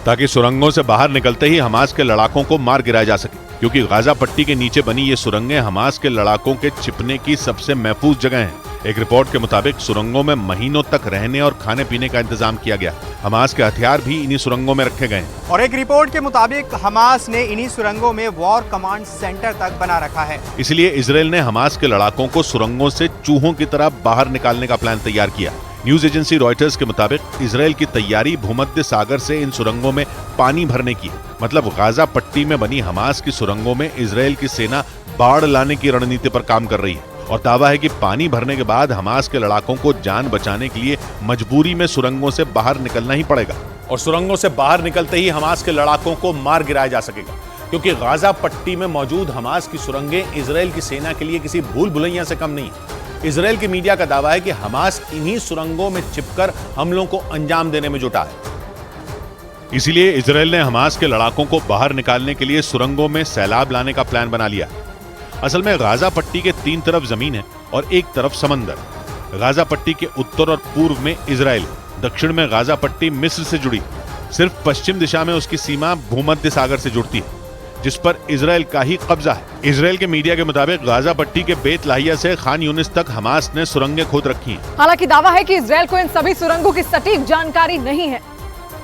ताकि सुरंगों से बाहर निकलते ही हमास के लड़ाकों को मार गिराया जा सके, क्योंकि गाजा पट्टी के नीचे बनी ये सुरंगें हमास के लड़ाकों के छिपने की सबसे महफूज जगह हैं। एक रिपोर्ट के मुताबिक सुरंगों में महीनों तक रहने और खाने पीने का इंतजाम किया गया। हमास के हथियार भी इन्हीं सुरंगों में रखे गए हैं। और एक रिपोर्ट के मुताबिक हमास ने इन्हीं सुरंगों में वॉर कमांड सेंटर तक बना रखा है। इसलिए इजराइल ने हमास के लड़ाकों को सुरंगों से चूहों की तरह बाहर निकालने का प्लान तैयार किया। न्यूज एजेंसी रॉयटर्स के मुताबिक इजराइल की तैयारी भूमध्य सागर से इन सुरंगों में पानी भरने की है। मतलब गाजा पट्टी में बनी हमास की सुरंगों में इजराइल की सेना बाढ़ लाने की रणनीति पर काम कर रही है और दावा है कि पानी भरने के बाद हमास के लड़ाकों को जान बचाने के लिए मजबूरी में सुरंगों से बाहर निकलना ही पड़ेगा। और सुरंगों से बाहर निकलते ही हमास के लड़ाकों को मार गिराया जा सकेगा, क्योंकि गाजा पट्टी में मौजूद हमास की सुरंगें इजराइल की सेना के लिए किसी भूल भुलैया से कम नहीं है। इजराइल की मीडिया का दावा है कि हमास इन्हीं सुरंगों में छिपकर हमलों को अंजाम देने में जुटा है। इसीलिए इजराइल ने हमास के लड़ाकों को बाहर निकालने के लिए सुरंगों में सैलाब लाने का प्लान बना लिया। असल में गाजा पट्टी के 3 तरफ जमीन है और एक तरफ समंदर। गाजा पट्टी के उत्तर और पूर्व में इजराइल, दक्षिण में गाजा पट्टी मिस्र से जुड़ी, सिर्फ पश्चिम दिशा में उसकी सीमा भूमध्य सागर से जुड़ती है, जिस पर इजराइल का ही कब्जा है। इजराइल के मीडिया के मुताबिक गाजा पट्टी के बेत लाहिया से खान यूनिस तक हमास ने सुरंगें खोद रखी हैं। हालांकि दावा है कि इजराइल को इन सभी सुरंगों की सटीक जानकारी नहीं है,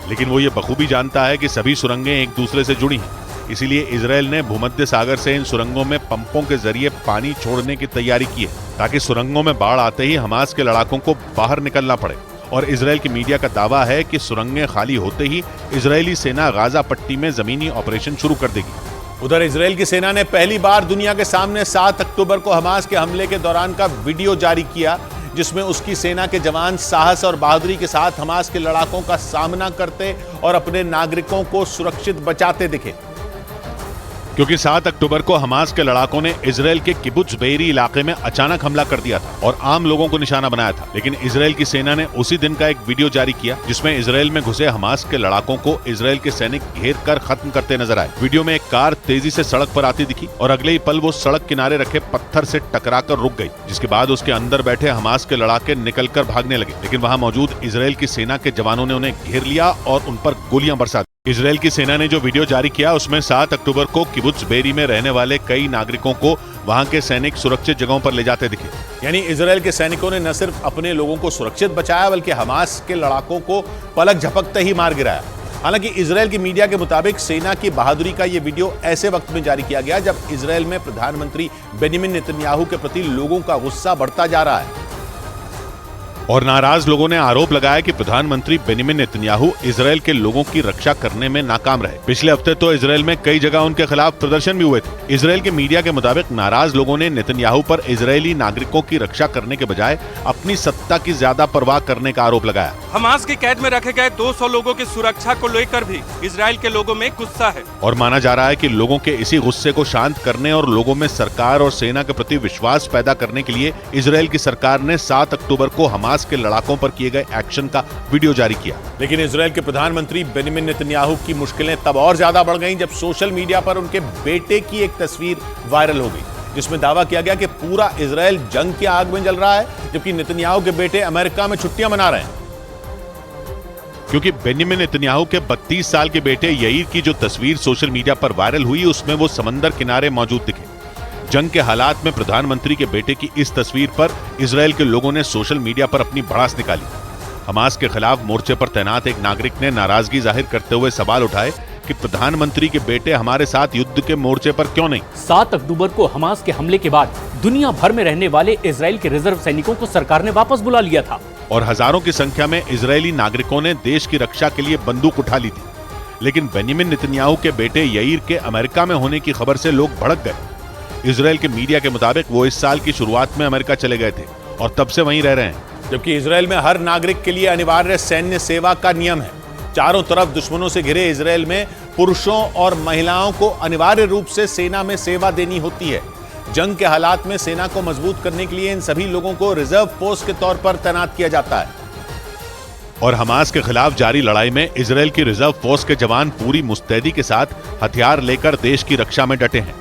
लेकिन वो ये बखूबी जानता है कि सभी सुरंगें एक दूसरे से जुड़ी हैं। इसीलिए इजराइल ने भूमध्य सागर से इन सुरंगों में पंपों के जरिए पानी छोड़ने की तैयारी की है, ताकि सुरंगों में बाढ़ आते ही हमास के लड़ाकों को बाहर निकलना पड़े। और इजराइल की मीडिया का दावा है कि सुरंगें खाली होते ही इजरायली सेना गाजा पट्टी में जमीनी ऑपरेशन शुरू कर देगी। उधर इजराइल की सेना ने पहली बार दुनिया के सामने 7 अक्टूबर को हमास के हमले के दौरान का वीडियो जारी किया, जिसमें उसकी सेना के जवान साहस और बहादुरी के साथ हमास के लड़ाकों का सामना करते और अपने नागरिकों को सुरक्षित बचाते दिखे। क्योंकि 7 अक्टूबर को हमास के लड़ाकों ने इजराइल के किबुत्ज बेरी इलाके में अचानक हमला कर दिया था और आम लोगों को निशाना बनाया था। लेकिन इजराइल की सेना ने उसी दिन का एक वीडियो जारी किया, जिसमें इजराइल में घुसे हमास के लड़ाकों को इजराइल के सैनिक घेर कर खत्म करते नजर आए। वीडियो में एक कार तेजी से सड़क पर आती दिखी और अगले ही पल वो सड़क किनारे रखे पत्थर से टकराकर रुक गई, जिसके बाद उसके अंदर बैठे हमास के लड़ाके निकलकर भागने लगे। लेकिन वहां मौजूद इजराइल की सेना के जवानों ने उन्हें घेर लिया और उन पर गोलियां बरसा दी। इजराइल की सेना ने जो वीडियो जारी किया उसमें 7 अक्टूबर को किबुत्ज बेरी में रहने वाले कई नागरिकों को वहां के सैनिक सुरक्षित जगहों पर ले जाते दिखे। यानी इजराइल के सैनिकों ने न सिर्फ अपने लोगों को सुरक्षित बचाया, बल्कि हमास के लड़ाकों को पलक झपकते ही मार गिराया। हालांकि इजराइल की मीडिया के मुताबिक सेना की बहादुरी का यह वीडियो ऐसे वक्त में जारी किया गया जब इजराइल में प्रधानमंत्री बेंजामिन नेतन्याहू के प्रति लोगों का गुस्सा बढ़ता जा रहा है। और नाराज लोगों ने आरोप लगाया कि प्रधानमंत्री बेंजामिन नेतन्याहू इजराइल के लोगों की रक्षा करने में नाकाम रहे। पिछले हफ्ते तो इजराइल में कई जगह उनके खिलाफ प्रदर्शन भी हुए थे। इजराइल के मीडिया के मुताबिक नाराज लोगों ने नेतन्याहू पर इजरायली नागरिकों की रक्षा करने के बजाय अपनी सत्ता की ज्यादा परवाह करने का आरोप लगाया। हमास की कैद में रखे गए 200 लोगों की सुरक्षा को लेकर भी इजराइल के लोगों में गुस्सा है और माना जा रहा है कि लोगों के इसी गुस्से को शांत करने और लोगों में सरकार और सेना के प्रति विश्वास पैदा करने के लिए इजराइल की सरकार ने 7 अक्टूबर को हमास के लड़ाकों पर किए गए एक्शन का वीडियो जारी किया। लेकिन इजराइल के प्रधानमंत्री बेंजामिन नेतन्याहू की मुश्किलें तब और ज्यादा बढ़ गईं जब सोशल मीडिया पर उनके बेटे की एक तस्वीर वायरल हो गई, जिसमें दावा किया गया कि पूरा इजराइल जंग की आग में जल रहा है, जबकि नेतन्याहू के बेटे अमेरिका में छुट्टियां मना रहे हैं। क्योंकि बेंजामिन नेतन्याहू के 32 साल के बेटे याईर की जो तस्वीर सोशल मीडिया पर वायरल हुई, उसमें वो समंदर किनारे मौजूद दिखे। जंग के हालात में प्रधानमंत्री के बेटे की इस तस्वीर पर इजराइल के लोगों ने सोशल मीडिया पर अपनी भड़ास निकाली। हमास के खिलाफ मोर्चे पर तैनात एक नागरिक ने नाराजगी जाहिर करते हुए सवाल उठाए कि प्रधानमंत्री के बेटे हमारे साथ युद्ध के मोर्चे पर क्यों नहीं। 7 अक्टूबर को हमास के हमले के बाद दुनिया भर में रहने वाले इजराइल के रिजर्व सैनिकों को सरकार ने वापस बुला लिया था और हजारों की संख्या में इजरायली नागरिकों ने देश की रक्षा के लिए बंदूक उठा ली थी। लेकिन बेंजामिन नेतन्याहू के बेटे याईर के अमेरिका में होने की खबर से लोग भड़क गए। इजराइल के मीडिया के मुताबिक वो इस साल की शुरुआत में अमेरिका चले गए थे और तब से वहीं रह रहे हैं। जबकि इजराइल में हर नागरिक के लिए अनिवार्य सैन्य सेवा का नियम है। चारों तरफ दुश्मनों से घिरे इजराइल में पुरुषों और महिलाओं को अनिवार्य रूप से सेना में सेवा देनी होती है। जंग के हालात में सेना को मजबूत करने के लिए इन सभी लोगों को रिजर्व फोर्स के तौर पर तैनात किया जाता है। और हमास के खिलाफ जारी लड़ाई में इजराइल की रिजर्व फोर्स के जवान पूरी मुस्तैदी के साथ हथियार लेकर देश की रक्षा में डटे हैं।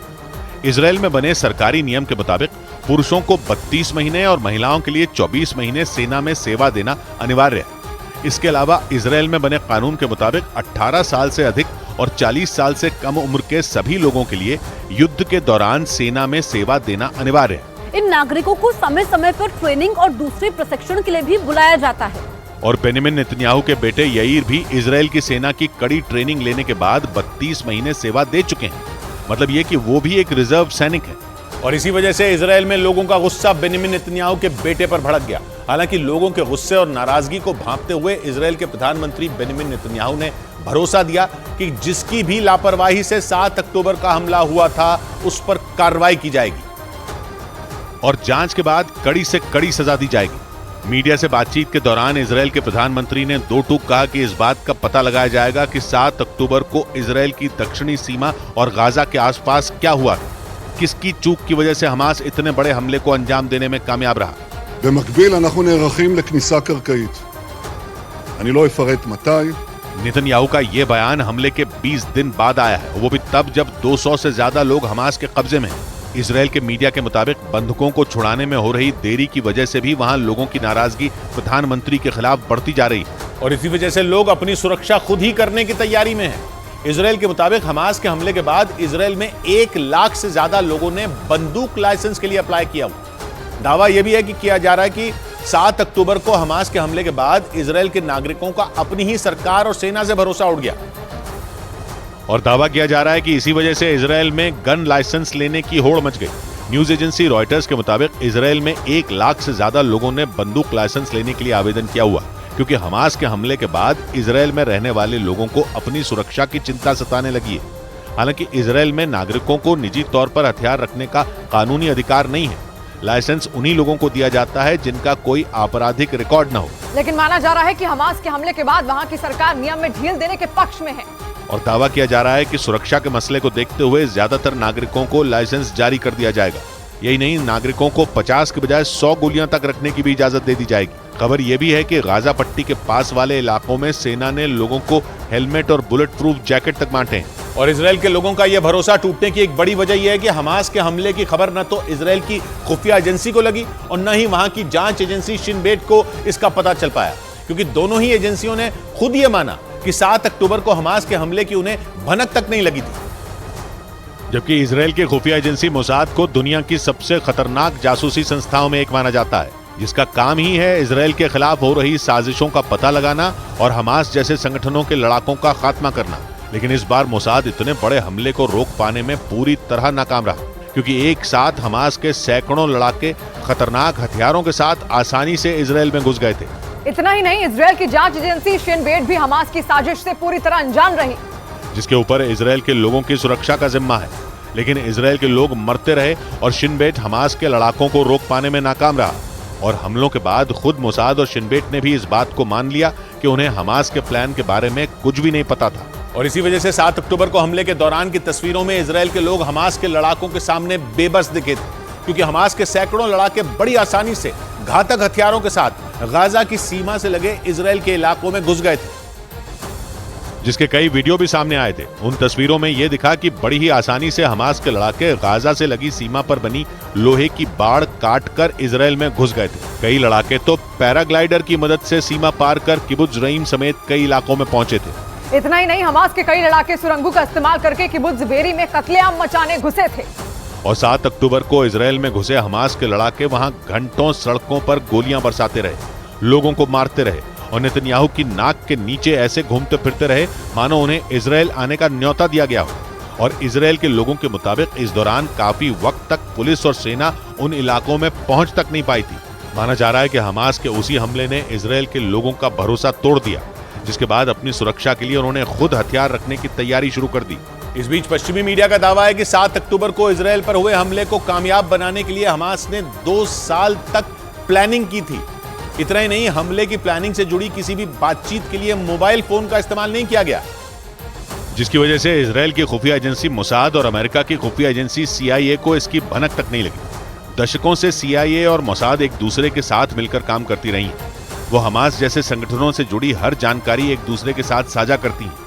इजराइल में बने सरकारी नियम के मुताबिक पुरुषों को 32 महीने और महिलाओं के लिए 24 महीने सेना में सेवा देना अनिवार्य है। इसके अलावा इजराइल में बने कानून के मुताबिक 18 साल से अधिक और 40 साल से कम उम्र के सभी लोगों के लिए युद्ध के दौरान सेना में सेवा देना अनिवार्य है। इन नागरिकों को समय समय पर ट्रेनिंग और दूसरे प्रशिक्षण के लिए भी बुलाया जाता है। और बेनिमिन नेतन्याहू के बेटे याईर भी इजराइल की सेना की कड़ी ट्रेनिंग लेने के बाद 32 महीने सेवा दे चुके हैं। मतलब ये कि वो भी एक रिजर्व सैनिक है। और इसी वजह से इजराइल में लोगों का गुस्सा बेनिमिन नेतन्याहू के बेटे पर भड़क गया। हालांकि लोगों के गुस्से और नाराजगी को भांपते हुए इजराइल के प्रधानमंत्री बेनिमिन नेतन्याहू ने भरोसा दिया कि जिसकी भी लापरवाही से 7 अक्टूबर का हमला हुआ था उस पर कार्रवाई की जाएगी और जांच के बाद कड़ी से कड़ी सजा दी जाएगी। मीडिया से बातचीत के दौरान इजराइल के प्रधानमंत्री ने दो टूक कहा कि इस बात का पता लगाया जाएगा कि 7 अक्टूबर को इजराइल की दक्षिणी सीमा और गाजा के आसपास क्या हुआ, किसकी चूक की वजह से हमास इतने बड़े हमले को अंजाम देने में कामयाब रहा। במקביל אנחנו נערכים לכניסה קרקעית. אני לא אפרט מתי. नेतन्याहू का ये बयान हमले के 20 दिन बाद आया है, वो भी तब जब 200 से ज्यादा लोग हमास के कब्जे में हैं। इजराइल के मीडिया के मुताबिक बंधकों को छुड़ाने में हो रही देरी की वजह से भी वहां लोगों की नाराजगी प्रधानमंत्री के खिलाफ बढ़ती जा रही है और इसी वजह से लोग अपनी सुरक्षा खुद ही करने की तैयारी में हैं। इजराइल के मुताबिक हमास के हमले के बाद इजराइल में 1 लाख से ज्यादा लोगों ने बंदूक लाइसेंस के लिए अप्लाई किया हुआ। दावा यह भी है कि किया जा रहा है कि 7 अक्टूबर को हमास के हमले के बाद इजराइल के नागरिकों का अपनी ही सरकार और सेना से भरोसा उठ गया और दावा किया जा रहा है कि इसी वजह से इजराइल में गन लाइसेंस लेने की होड़ मच गई। न्यूज एजेंसी रॉयटर्स के मुताबिक इजराइल में 1 लाख से ज्यादा लोगों ने बंदूक लाइसेंस लेने के लिए आवेदन किया हुआ, क्योंकि हमास के हमले के बाद इजराइल में रहने वाले लोगों को अपनी सुरक्षा की चिंता सताने लगी है। हालांकि इजराइल में नागरिकों को निजी तौर पर हथियार रखने का कानूनी अधिकार नहीं है। लाइसेंस उन्हीं लोगों को दिया जाता है जिनका कोई आपराधिक रिकॉर्ड न हो। लेकिन माना जा रहा है कि हमास के हमले के बाद वहां की सरकार नियम में ढील देने के पक्ष में है और दावा किया जा रहा है कि सुरक्षा के मसले को देखते हुए ज्यादातर नागरिकों को लाइसेंस जारी कर दिया जाएगा। यही नहीं, नागरिकों को 50 के बजाय 100 गोलियां तक रखने की भी इजाजत दे दी जाएगी। खबर यह भी है कि गाजा पट्टी के पास वाले इलाकों में सेना ने लोगों को हेलमेट और बुलेट प्रूफ जैकेट तक बांटे हैं। और इजराइल के लोगों का यह भरोसा टूटने की एक बड़ी वजह यह है कि हमास के हमले की खबर न तो इजराइल की खुफिया एजेंसी को लगी और न ही वहां की जांच एजेंसी शिन बेट को इसका पता चल पाया, क्योंकि दोनों ही एजेंसियों ने खुद यह माना कि 7 अक्टूबर को हमास के हमले की उन्हें भनक तक नहीं लगी थी। जबकि इजराइल की खुफिया एजेंसी मोसाद को दुनिया की सबसे खतरनाक जासूसी संस्थाओं में एक माना जाता है, जिसका काम ही है इजराइल के खिलाफ हो रही साजिशों का पता लगाना और हमास जैसे संगठनों के लड़ाकों का खात्मा करना। लेकिन इस बार मोसाद इतने बड़े हमले को रोक पाने में पूरी तरह नाकाम रहा, क्योंकि एक साथ हमास के सैकड़ों लड़ाके खतरनाक हथियारों के साथ आसानी से इजराइल में घुस गए थे। इतना ही नहीं, इजराइल की जांच एजेंसी शिन बेट भी हमास की साजिश से पूरी तरह अनजान रही, जिसके ऊपर इजराइल के लोगों की सुरक्षा का जिम्मा है। लेकिन इजराइल के लोग मरते रहे और शिन बेट हमास के लड़ाकों को रोक पाने में नाकाम रहा और हमलों के बाद खुद मोसाद और शिन बेट ने भी इस बात को मान लिया कि उन्हें हमास के प्लान के बारे में कुछ भी नहीं पता था। और इसी वजह से 7 अक्टूबर को हमले के दौरान की तस्वीरों में इजराइल के लोग हमास के लड़ाकों के सामने बेबस दिखे थे, क्योंकि हमास के सैकड़ों लड़ाके बड़ी आसानी से घातक हथियारों के साथ गाजा की सीमा से लगे इजराइल के इलाकों में घुस गए थे, जिसके कई वीडियो भी सामने आए थे। उन तस्वीरों में यह दिखा कि बड़ी ही आसानी से हमास के लड़ाके गाजा से लगी सीमा पर बनी लोहे की बाड़ काट कर इजराइल में घुस गए थे। कई लड़ाके तो पैराग्लाइडर की मदद से सीमा पार कर किबुत्ज रईम समेत कई इलाकों में पहुंचे थे। इतना ही नहीं, हमास के कई लड़ाके सुरंगों का इस्तेमाल करके किबुत्ज बेरी में कत्लेआम मचाने घुसे थे और 7 अक्टूबर को इजराइल में घुसे हमास के लड़ाके वहां घंटों सड़कों पर गोलियां बरसाते रहे, लोगों को मारते रहे और नेतन्याहू की नाक के नीचे ऐसे घूमते फिरते रहे मानो उन्हें इजराइल आने का न्योता दिया गया हो। और इजराइल के लोगों के मुताबिक इस दौरान काफी वक्त तक पुलिस और सेना उन इलाकों में पहुंच तक नहीं पाई थी। माना जा रहा है कि हमास के उसी हमले ने इजराइल के लोगों का भरोसा तोड़ दिया, जिसके बाद अपनी सुरक्षा के लिए उन्होंने खुद हथियार रखने की तैयारी शुरू कर दी। इस बीच पश्चिमी मीडिया का दावा है कि 7 अक्टूबर को इजराइल पर हुए हमले को कामयाब बनाने के लिए हमास ने 2 साल तक प्लानिंग की थी। इतना ही नहीं, हमले की प्लानिंग से जुड़ी किसी भी बातचीत के लिए मोबाइल फोन का इस्तेमाल नहीं किया गया, जिसकी वजह से इजराइल की खुफिया एजेंसी मोसाद और अमेरिका की खुफिया एजेंसी CIA को इसकी भनक तक नहीं लगी। दशकों से CIA और मोसाद एक दूसरे के साथ मिलकर काम करती रही हैं। वो हमास जैसे संगठनों से जुड़ी हर जानकारी एक दूसरे के साथ साझा करती हैं,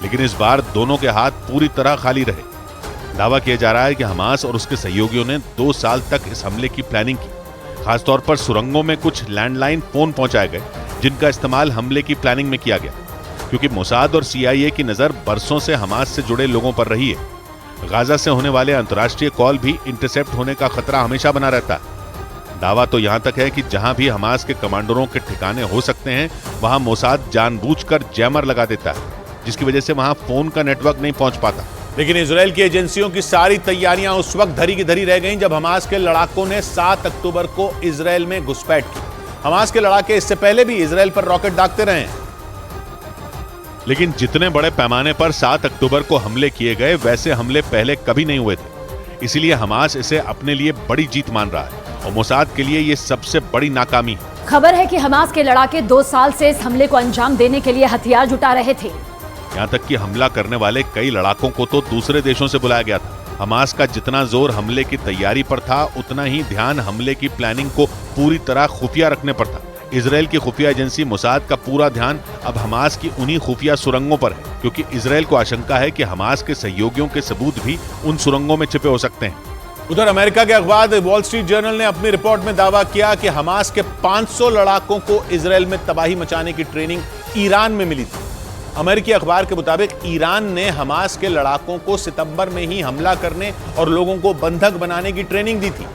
लेकिन इस बार दोनों के हाथ पूरी तरह खाली रहे। दावा किया जा रहा है कि हमास और उसके सहयोगियों ने 2 साल तक इस हमले की प्लानिंग की। खासतौर पर सुरंगों में कुछ लैंडलाइन फोन पहुंचाए गए, जिनका इस्तेमाल हमले की प्लानिंग में किया गया, क्योंकि मोसाद और CIA की नजर बरसों से हमास से जुड़े लोगों पर रही है। गाजा से होने वाले अंतर्राष्ट्रीय कॉल भी इंटरसेप्ट होने का खतरा हमेशा बना रहता है। दावा तो यहां तक है कि जहां भी हमास के कमांडरों के ठिकाने हो सकते हैं वहां मोसाद जानबूझकर जैमर लगा देता है, जिसकी वजह से वहां फोन का नेटवर्क नहीं पहुंच पाता। लेकिन इजराइल की एजेंसियों की सारी तैयारियां उस वक्त धरी की धरी रह गईं जब हमास के लड़ाकों ने 7 अक्टूबर को इजराइल में घुसपैठ की। हमास के लड़ाके इससे पहले भी इजराइल पर रॉकेट दागते रहे हैं, लेकिन जितने बड़े पैमाने पर 7 अक्टूबर को हमले किए गए वैसे हमले पहले कभी नहीं हुए थे। इसीलिए हमास इसे अपने लिए बड़ी जीत मान रहा है और मोसाद के लिए ये सबसे बड़ी नाकामी है। खबर है कि हमास के लड़ाके 2 साल से इस हमले को अंजाम देने के लिए हथियार जुटा रहे थे। यहाँ तक कि हमला करने वाले कई लड़ाकों को तो दूसरे देशों से बुलाया गया था। हमास का जितना जोर हमले की तैयारी पर था, उतना ही ध्यान हमले की प्लानिंग को पूरी तरह खुफिया रखने पर था। इजराइल की खुफिया एजेंसी मोसाद का पूरा ध्यान अब हमास की उन्हीं खुफिया सुरंगों पर है, क्योंकि इजराइल को आशंका है कि हमास के सहयोगियों के सबूत भी उन सुरंगों में छिपे हो सकते हैं। उधर अमेरिका के अखबार द वॉल स्ट्रीट जर्नल ने अपनी रिपोर्ट में दावा किया कि हमास के 500 लड़ाकों को इजराइल में तबाही मचाने की ट्रेनिंग ईरान में मिली थी। अमेरिकी अखबार के मुताबिक ईरान ने हमास के लड़ाकों को सितंबर में ही हमला करने और लोगों को बंधक बनाने की ट्रेनिंग दी थी।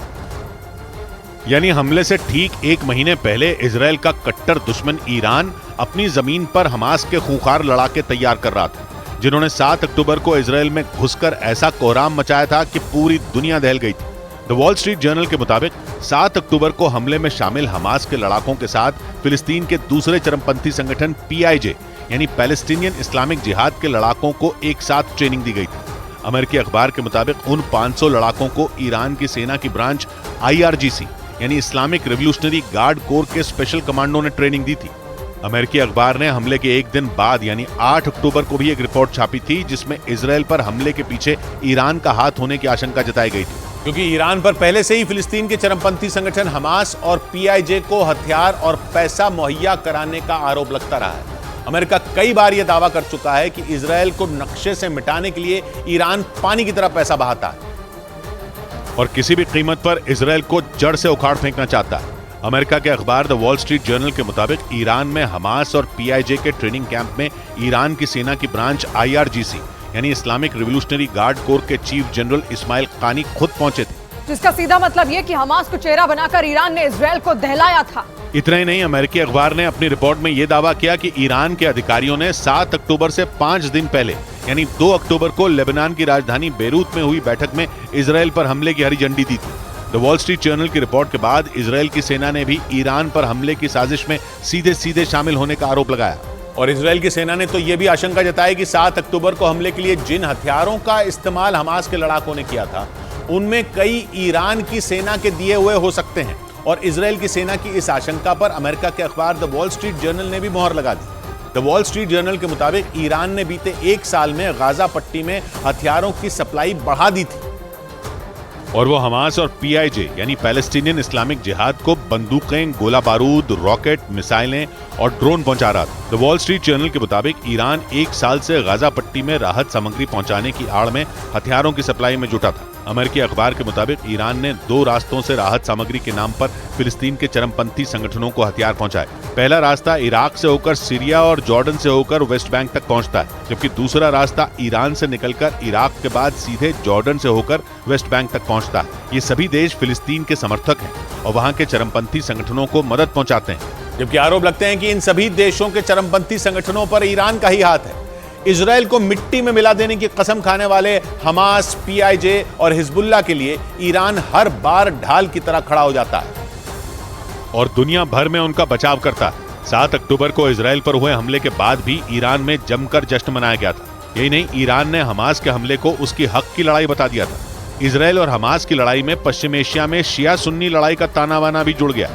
यानी हमले से ठीक 1 महीने पहले इजराइल का कट्टर दुश्मन ईरान अपनी जमीन पर हमास के खूंखार लड़ाके तैयार कर रहा था, जिन्होंने 7 अक्टूबर को इजराइल में घुसकर ऐसा कोहराम मचाया था कि पूरी दुनिया दहल गई थी। द वॉल स्ट्रीट जर्नल के मुताबिक 7 अक्टूबर को हमले में शामिल हमास के लड़ाकों के साथ फिलिस्तीन के दूसरे चरमपंथी संगठन PIJ यानी पैलेस्टीनियन इस्लामिक जिहाद के लड़ाकों को एक साथ ट्रेनिंग दी गई थी। अमेरिकी अखबार के मुताबिक उन 500 लड़ाकों को ईरान की सेना की ब्रांच IRGC यानी इस्लामिक रिवोल्यूशनरी गार्ड कोर के स्पेशल कमांडो ने ट्रेनिंग दी थी। अमेरिकी अखबार ने हमले के एक दिन बाद यानी 8 अक्टूबर को भी एक रिपोर्ट छापी थी, जिसमें इजराइल पर हमले के पीछे ईरान का हाथ होने की आशंका जताई गई थी, क्योंकि ईरान पर पहले से ही फिलिस्तीन के चरमपंथी संगठन हमास और PIJ को हथियार और पैसा मुहैया कराने का आरोप लगता रहा है। अमेरिका कई बार यह दावा कर चुका है कि इजराइल को नक्शे से मिटाने के लिए ईरान पानी की तरह पैसा बहाता है और किसी भी कीमत पर इजराइल को जड़ से उखाड़ फेंकना चाहता है। अमेरिका के अखबार द वॉल स्ट्रीट जर्नल के मुताबिक ईरान में हमास और PIJ के ट्रेनिंग कैंप में ईरान की सेना की ब्रांच IRGC यानी इस्लामिक रिवोल्यूशनरी गार्ड कोर के चीफ जनरल इस्माइल कानी खुद पहुंचे थे, जिसका सीधा मतलब ये कि हमास को चेहरा बनाकर ईरान ने इजराइल को दहलाया था। इतना ही नहीं, अमेरिकी अखबार ने अपनी रिपोर्ट में यह दावा किया कि ईरान के अधिकारियों ने 7 अक्टूबर से 5 दिन पहले यानी 2 अक्टूबर को लेबनान की राजधानी बेरूत में हुई बैठक में इजराइल पर हमले की हरी झंडी दी थी। द वॉल स्ट्रीट जर्नल की रिपोर्ट के बाद इजराइल की सेना ने भी ईरान पर हमले की साजिश में सीधे सीधे शामिल होने का आरोप लगाया और इजराइल की सेना ने तो यह भी आशंका जताई कि 7 अक्टूबर को हमले के लिए जिन हथियारों का इस्तेमाल हमास के लड़ाकों ने किया था उनमें कई ईरान की सेना के दिए हुए हो सकते हैं। और इजराइल की सेना की इस आशंका पर अमेरिका के अखबार द वॉल स्ट्रीट जर्नल ने भी मोहर लगा दी। द वॉल स्ट्रीट जर्नल के मुताबिक ईरान ने बीते 1 साल में गाजा पट्टी में हथियारों की सप्लाई बढ़ा दी थी और वो हमास और PIJ यानी पैलेस्टीनियन इस्लामिक जिहाद को बंदूकें, गोला बारूद, रॉकेट, मिसाइलें और ड्रोन पहुंचा रहा था। द वॉल स्ट्रीट जर्नल के मुताबिक ईरान 1 साल से गाजा पट्टी में राहत सामग्री पहुंचाने की आड़ में हथियारों की सप्लाई में जुटा था। अमेरिकी अखबार के मुताबिक ईरान ने 2 रास्तों से राहत सामग्री के नाम पर फिलिस्तीन के चरमपंथी संगठनों को हथियार पहुंचाए। पहला रास्ता इराक से होकर सीरिया और जॉर्डन से होकर वेस्ट बैंक तक पहुंचता है, जबकि दूसरा रास्ता ईरान से निकलकर इराक के बाद सीधे जॉर्डन से होकर वेस्ट बैंक तक पहुंचता है। ये सभी देश फिलिस्तीन के समर्थक हैं और वहां के चरमपंथी संगठनों को मदद पहुंचाते हैं, जबकि आरोप लगते हैं कि इन सभी देशों के चरमपंथी संगठनों पर ईरान का ही हाथ है। इजराइल को मिट्टी में मिला देने की कसम खाने वाले हमास, PIJ और हिजबुल्लाह के लिए ईरान हर बार ढाल की तरह खड़ा हो जाता है और दुनिया भर में उनका बचाव करता है। 7 अक्टूबर को इजराइल पर हुए हमले के बाद भी ईरान में जमकर जश्न मनाया गया था। यही नहीं, ईरान ने हमास के हमले को उसकी हक की लड़ाई बता दिया था। इजराइल और हमास की लड़ाई में पश्चिम एशिया में शिया सुन्नी लड़ाई का ताना बाना भी जुड़ गया।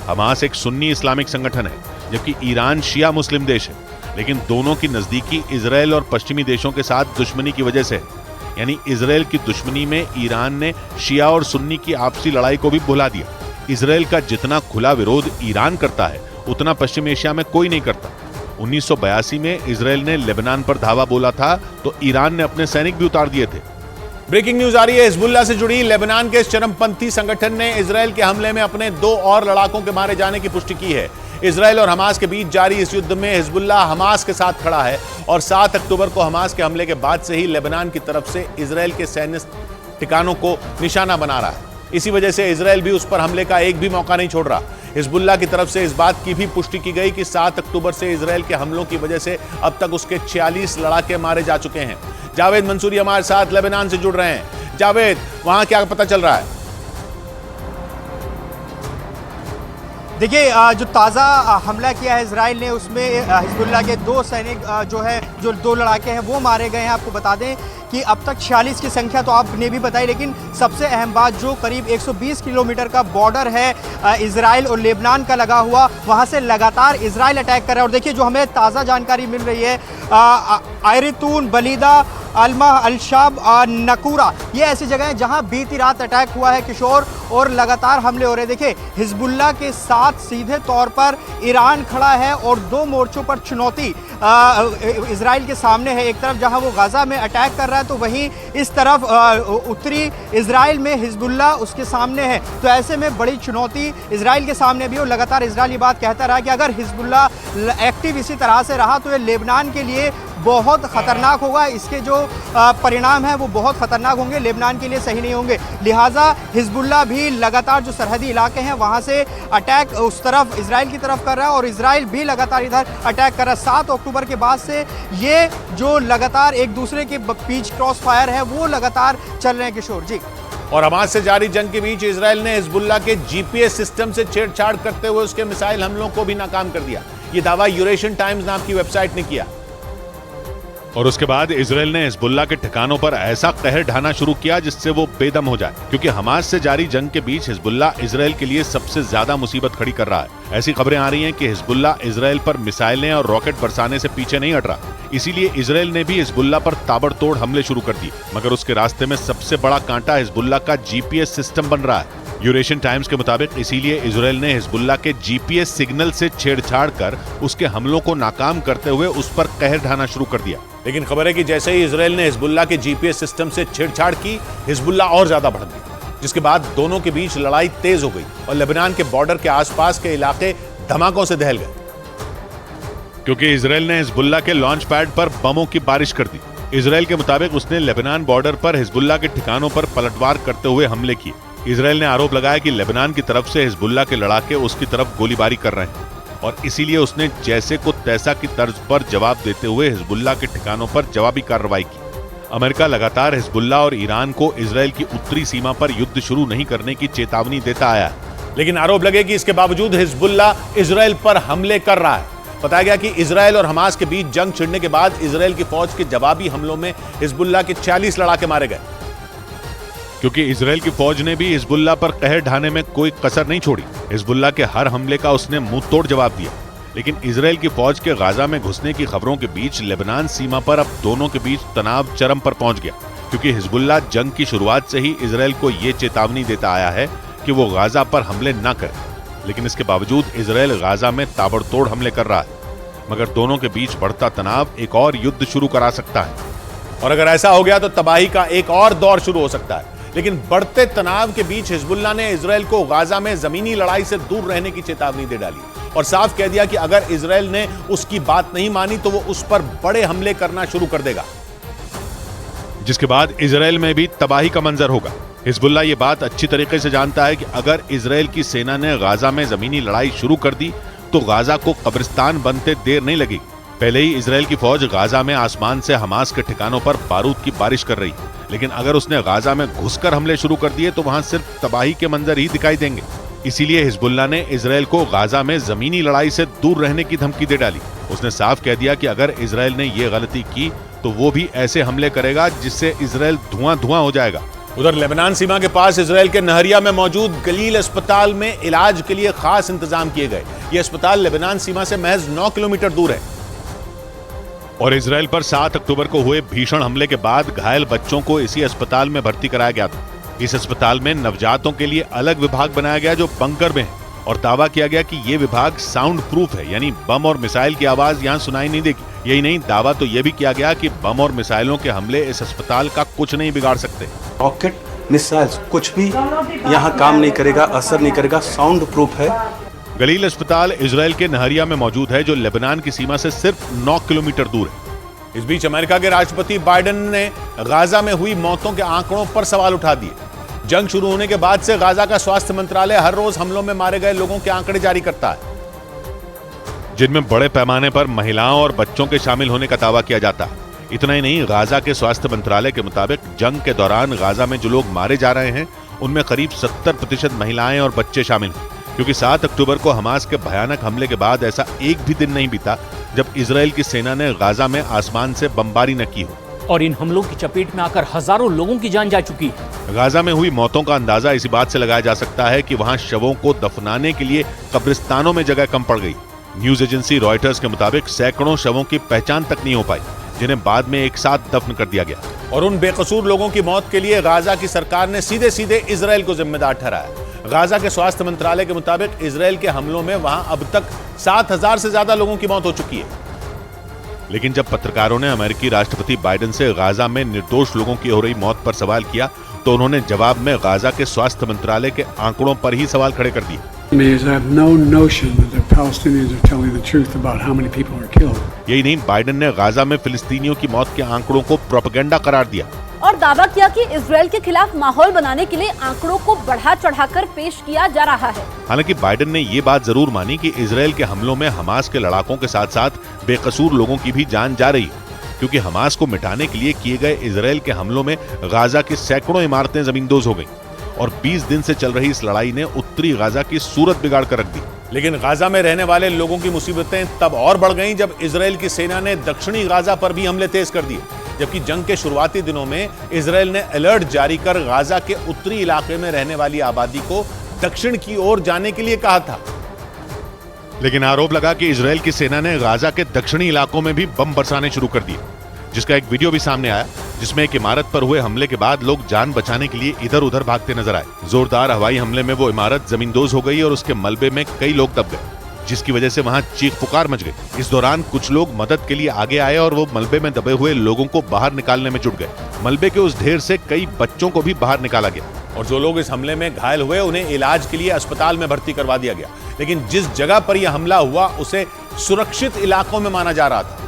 हमास एक सुन्नी इस्लामिक संगठन है, जबकि ईरान शिया मुस्लिम देश है, लेकिन दोनों की नजदीकी इजराइल और पश्चिमी देशों के साथ दुश्मनी की वजह से, यानी इजराइल की दुश्मनी में ईरान ने शिया और सुन्नी की आपसी लड़ाई को भी भुला दिया। इजराइल का जितना खुला विरोध ईरान करता है, उतना पश्चिम एशिया में कोई नहीं करता। 1982 में इजराइल ने लेबनान पर धावा बोला था तो ईरान ने अपने सैनिक भी उतार दिए थे। ब्रेकिंग न्यूज आ रही है हिजबुल्लाह से जुड़ी। लेबनान के चरमपंथी संगठन ने इजराइल के हमले में अपने 2 और लड़ाकों के मारे जाने की पुष्टि की है। इजराइल और हमास के बीच जारी इस युद्ध में हिजबुल्लाह हमास के साथ खड़ा है और 7 अक्टूबर को हमास के हमले के बाद से ही लेबनान की तरफ से इजराइल के सैन्य ठिकानों को निशाना बना रहा है। इसी वजह से इजराइल भी उस पर हमले का एक भी मौका नहीं छोड़ रहा। हिजबुल्लाह की तरफ से इस बात की भी पुष्टि की गई कि 7 अक्टूबर से इजराइल के हमलों की वजह से अब तक उसके 46 लड़ाके मारे जा चुके हैं। जावेद मंसूरी हमारे साथ लेबनान से जुड़ रहे हैं। जावेद, वहां क्या पता चल रहा है? देखिए, जो ताज़ा हमला किया है इजराइल ने, उसमें हिजबुल्लाह के 2 सैनिक जो 2 लड़ाके हैं वो मारे गए हैं। आपको बता दें कि अब तक 46 की संख्या तो आपने भी बताई, लेकिन सबसे अहम बात, जो करीब 120 किलोमीटर का बॉर्डर है इजराइल और लेबनान का लगा हुआ, वहाँ से लगातार इजराइल अटैक कर रहा है। और देखिए, जो हमें ताज़ा जानकारी मिल रही है, आयरतून, बलीदा, अलमा, अलशाब, नकूरा, ये ऐसी जगह हैं जहां बीती रात अटैक हुआ है किशोर, और लगातार हमले हो रहे हैं। देखिए, हिजबुल्लाह के साथ सीधे तौर पर ईरान खड़ा है और 2 मोर्चों पर चुनौती इजराइल के सामने है। एक तरफ जहां वो गाजा में अटैक कर रहा है, तो वहीं इस तरफ उत्तरी इजराइल में हिजबुल्लाह उसके सामने है। तो ऐसे में बड़ी चुनौती इजराइल के सामने भी, और लगातार इजराइल ये बात कहता रहा कि अगर हिजबुल्लाह एक्टिव इसी तरह से रहा तो ये लेबनान के लिए बहुत खतरनाक होगा। इसके जो परिणाम हैं वो बहुत खतरनाक होंगे, लेबनान के लिए सही नहीं होंगे। लिहाजा हिजबुल्लाह भी लगातार जो सरहदी इलाके हैं वहाँ से अटैक उस तरफ इजराइल की तरफ कर रहा है, और इजराइल भी लगातार इधर अटैक कर रहा है। 7 अक्टूबर के बाद से ये जो लगातार एक दूसरे के बीच क्रॉस फायर है वो लगातार चल रहे हैं किशोर जी। और हमास से जारी जंग के बीच इजराइल ने हिजबुल्लाह के जीपीएस सिस्टम से छेड़छाड़ करते हुए उसके मिसाइल हमलों को भी नाकाम कर दिया। ये दावा यूरेशियन टाइम्स नाम की वेबसाइट ने किया। और उसके बाद इजराइल ने हिजबुल्लाह के ठिकानों पर ऐसा कहर ढाना शुरू किया जिससे वो बेदम हो जाए, क्योंकि हमास से जारी जंग के बीच हिजबुल्लाह इजराइल के लिए सबसे ज्यादा मुसीबत खड़ी कर रहा है। ऐसी खबरें आ रही हैं कि हिजबुल्लाह इजराइल पर मिसाइलें और रॉकेट बरसाने से पीछे नहीं हट रहा। इसीलिए इजराइल ने भी हिजबुल्लाह पर ताबड़तोड़ हमले शुरू कर दिए, मगर उसके रास्ते में सबसे बड़ा कांटा हिजबुल्लाह का जीपीएस सिस्टम बन रहा है। यूरेशियन टाइम्स के मुताबिक इसीलिए इजराइल ने हिजबुल्लाह के जीपीएस सिग्नल से छेड़छाड़ कर उसके हमलों को नाकाम करते हुए उस पर कहर ढाना शुरू कर दिया। लेकिन खबर है कि जैसे ही इजराइल ने हिजबुल्लाह के जीपीएस सिस्टम से छेड़छाड़ की, हिजबुल्लाह और ज्यादा भड़क गई, जिसके बाद दोनों के बीच लड़ाई तेज हो गई और लेबनान के बॉर्डर के आसपास के इलाके धमाकों से दहल गए, क्योंकि इजराइल ने हिजबुल्लाह के लॉन्च पैड पर बमों की बारिश कर दी। इजराइल के मुताबिक उसने लेबनान बॉर्डर पर हिजबुल्लाह के ठिकानों पर पलटवार करते हुए हमले किए। इजराइल ने आरोप लगाया कि लेबनान की तरफ से हिजबुल्लाह के लड़ाके उसकी तरफ गोलीबारी कर रहे हैं, और इसीलिए उसने जैसे को तैसा की तर्ज पर जवाब देते हुए हिजबुल्लाह के ठिकानों पर जवाबी कार्रवाई की। अमेरिका लगातार हिजबुल्लाह और ईरान को इजराइल की उत्तरी सीमा पर युद्ध शुरू नहीं करने की चेतावनी देता आया है, लेकिन आरोप लगे कि इसके बावजूद हिजबुल्लाह इजराइल पर हमले कर रहा है। बताया गया कि इजराइल और हमास के बीच जंग छिड़ने के बाद इजराइल की फौज के जवाबी हमलों में हिजबुल्लाह के 46 लड़ाके मारे गए, क्योंकि इजराइल की फौज ने भी हिजबुल्लाह पर कहर ढाने में कोई कसर नहीं छोड़ी। हिजबुल्लाह के हर हमले का उसने मुंह तोड़ जवाब दिया। लेकिन इजराइल की फौज के गाजा में घुसने की खबरों के बीच लेबनान सीमा पर अब दोनों के बीच तनाव चरम पर पहुंच गया, क्योंकि हिजबुल्लाह जंग की शुरुआत से ही इजराइल को यह चेतावनी देता आया है कि वो गाजा पर हमले न करे। लेकिन इसके बावजूद इजराइल गाजा में ताबड़तोड़ हमले कर रहा है, मगर दोनों के बीच बढ़ता तनाव एक और युद्ध शुरू करा सकता है, और अगर ऐसा हो गया तो तबाही का एक और दौर शुरू हो सकता है। लेकिन बढ़ते तनाव के बीच हिजबुल्लाह ने इजराइल को गाजा में जमीनी लड़ाई से दूर रहने की चेतावनी दे डाली और साफ कह दिया कि अगर इजराइल ने उसकी बात नहीं मानी तो वो उस पर बड़े हमले करना शुरू कर देगा, जिसके बाद इजराइल में भी तबाही का मंजर होगा। हिजबुल्लाह ये बात अच्छी तरीके से जानता है कि अगर इजराइल की सेना ने गाजा में जमीनी लड़ाई शुरू कर दी तो गाजा को कब्रिस्तान बनते देर नहीं लगेगी। पहले ही इजराइल की फौज गाजा में आसमान से हमास के ठिकानों पर बारूद की बारिश कर रही, लेकिन अगर उसने गाजा में घुसकर हमले शुरू कर दिए तो वहां सिर्फ तबाही के मंजर ही दिखाई देंगे। इसीलिए हिजबुल्लाह ने इजराइल को गाजा में जमीनी लड़ाई से दूर रहने की धमकी दे डाली। उसने साफ कह दिया कि अगर इजराइल ने यह गलती की तो वो भी ऐसे हमले करेगा जिससे इजराइल धुआं धुआं हो जाएगा। उधर लेबनान सीमा के पास इजराइल के नहरिया में मौजूद गलील अस्पताल में इलाज के लिए खास इंतजाम किए गए। यह अस्पताल लेबनान सीमा से महज 9 किलोमीटर दूर है। और इजराइल पर 7 अक्टूबर को हुए भीषण हमले के बाद घायल बच्चों को इसी अस्पताल में भर्ती कराया गया था। इस अस्पताल में नवजातों के लिए अलग विभाग बनाया गया जो बंकर में है, और दावा किया गया कि यह विभाग साउंड प्रूफ है, यानी बम और मिसाइल की आवाज यहां सुनाई नहीं देगी। यही नहीं, दावा तो यह भी किया गया कि बम और मिसाइलों के हमले इस अस्पताल का कुछ नहीं बिगाड़ सकते। रॉकेट मिसाइल्स कुछ भी यहाँ काम नहीं करेगा, असर नहीं करेगा, साउंड प्रूफ है। गलील अस्पताल इजराइल के नहरिया में मौजूद है, जो लेबनान की सीमा से सिर्फ 9 किलोमीटर दूर है। इस बीच अमेरिका के राष्ट्रपति बाइडेन ने गाजा में हुई मौतों के आंकड़ों पर सवाल उठा दिए। जंग शुरू होने के बाद से गाजा का स्वास्थ्य मंत्रालय हर रोज हमलों में मारे गए लोगों के आंकड़े जारी करता है, जिनमें बड़े पैमाने पर महिलाओं और बच्चों के शामिल होने का दावा किया जाता है। इतना ही नहीं, गाजा के स्वास्थ्य मंत्रालय के मुताबिक जंग के दौरान गाजा में जो लोग मारे जा रहे हैं उनमें करीब 70% महिलाएं और बच्चे शामिल हैं, क्योंकि 7 अक्टूबर को हमास के भयानक हमले के बाद ऐसा एक भी दिन नहीं बीता जब इजराइल की सेना ने गाजा में आसमान से बमबारी न की हो। और इन हमलों की चपेट में आकर हजारों लोगों की जान जा चुकी है। गाजा में हुई मौतों का अंदाजा इसी बात से लगाया जा सकता है कि वहां शवों को दफनाने के लिए कब्रिस्तानों में जगह कम पड़ गई। न्यूज एजेंसी रॉयटर्स के मुताबिक सैकड़ों शवों की पहचान तक नहीं हो पाई, जिन्हें बाद में एक साथ दफन कर दिया गया। और उन बेकसूर लोगों की मौत के लिए गाजा की सरकार ने सीधे सीधे इजराइल को जिम्मेदार ठहराया। गाजा के स्वास्थ्य मंत्रालय के मुताबिक इजराइल के हमलों में वहां अब तक 7,000 से ज्यादा लोगों की मौत हो चुकी है। लेकिन जब पत्रकारों ने अमेरिकी राष्ट्रपति बाइडेन से गाजा में निर्दोष लोगों की हो रही मौत पर सवाल किया, तो उन्होंने जवाब में गाजा के स्वास्थ्य मंत्रालय के आंकड़ों पर ही सवाल खड़े कर दिए। यही नहीं, बाइडेन ने गाजा में फिलिस्तीनियों की मौत के आंकड़ों को प्रोपेगेंडा करार दिया और दावा किया कि इजराइल के खिलाफ माहौल बनाने के लिए आंकड़ों को बढ़ा चढ़ाकर पेश किया जा रहा है। हालांकि बाइडेन ने ये बात जरूर मानी कि इजराइल के हमलों में हमास के लड़ाकों के साथ साथ बेकसूर लोगों की भी जान जा रही है, क्योंकि हमास को मिटाने के लिए किए गए इजराइल के हमलों में गाजा की सैकड़ों इमारतें जमींदोज हो गईं और 20 दिन से चल रही इस लड़ाई ने उत्तरी गाजा की सूरत बिगाड़ कर रख दी। लेकिन गाजा में रहने वाले लोगों की मुसीबतें तब और बढ़ गईं जब इजराइल की सेना ने दक्षिणी गाजा पर भी हमले तेज कर दिए। जबकि जंग के शुरुआती दिनों में इजराइल ने अलर्ट जारी कर गाजा के उत्तरी इलाके में रहने वाली आबादी को दक्षिण की ओर जाने के लिए कहा था। लेकिन आरोप लगा कि इजराइल की सेना ने गाजा के दक्षिणी इलाकों में भी बम बरसाने शुरू कर दिए, जिसका एक वीडियो भी सामने आया, जिसमें एक इमारत पर हुए हमले के बाद लोग जान बचाने के लिए इधर उधर भागते नजर आए। जोरदार हवाई हमले में वो इमारत जमींदोज हो गई और उसके मलबे में कई लोग दब गए, जिसकी वजह से वहां चीख पुकार मच गई। इस दौरान कुछ लोग मदद के लिए आगे आए और वो मलबे में दबे हुए लोगों को बाहर निकालने में जुट गए। मलबे के उस ढेर से कई बच्चों को भी बाहर निकाला गया और जो लोग इस हमले में घायल हुए उन्हें इलाज के लिए अस्पताल में भर्ती करवा दिया गया। लेकिन जिस जगह पर यह हमला हुआ उसे सुरक्षित इलाकों में माना जा रहा था,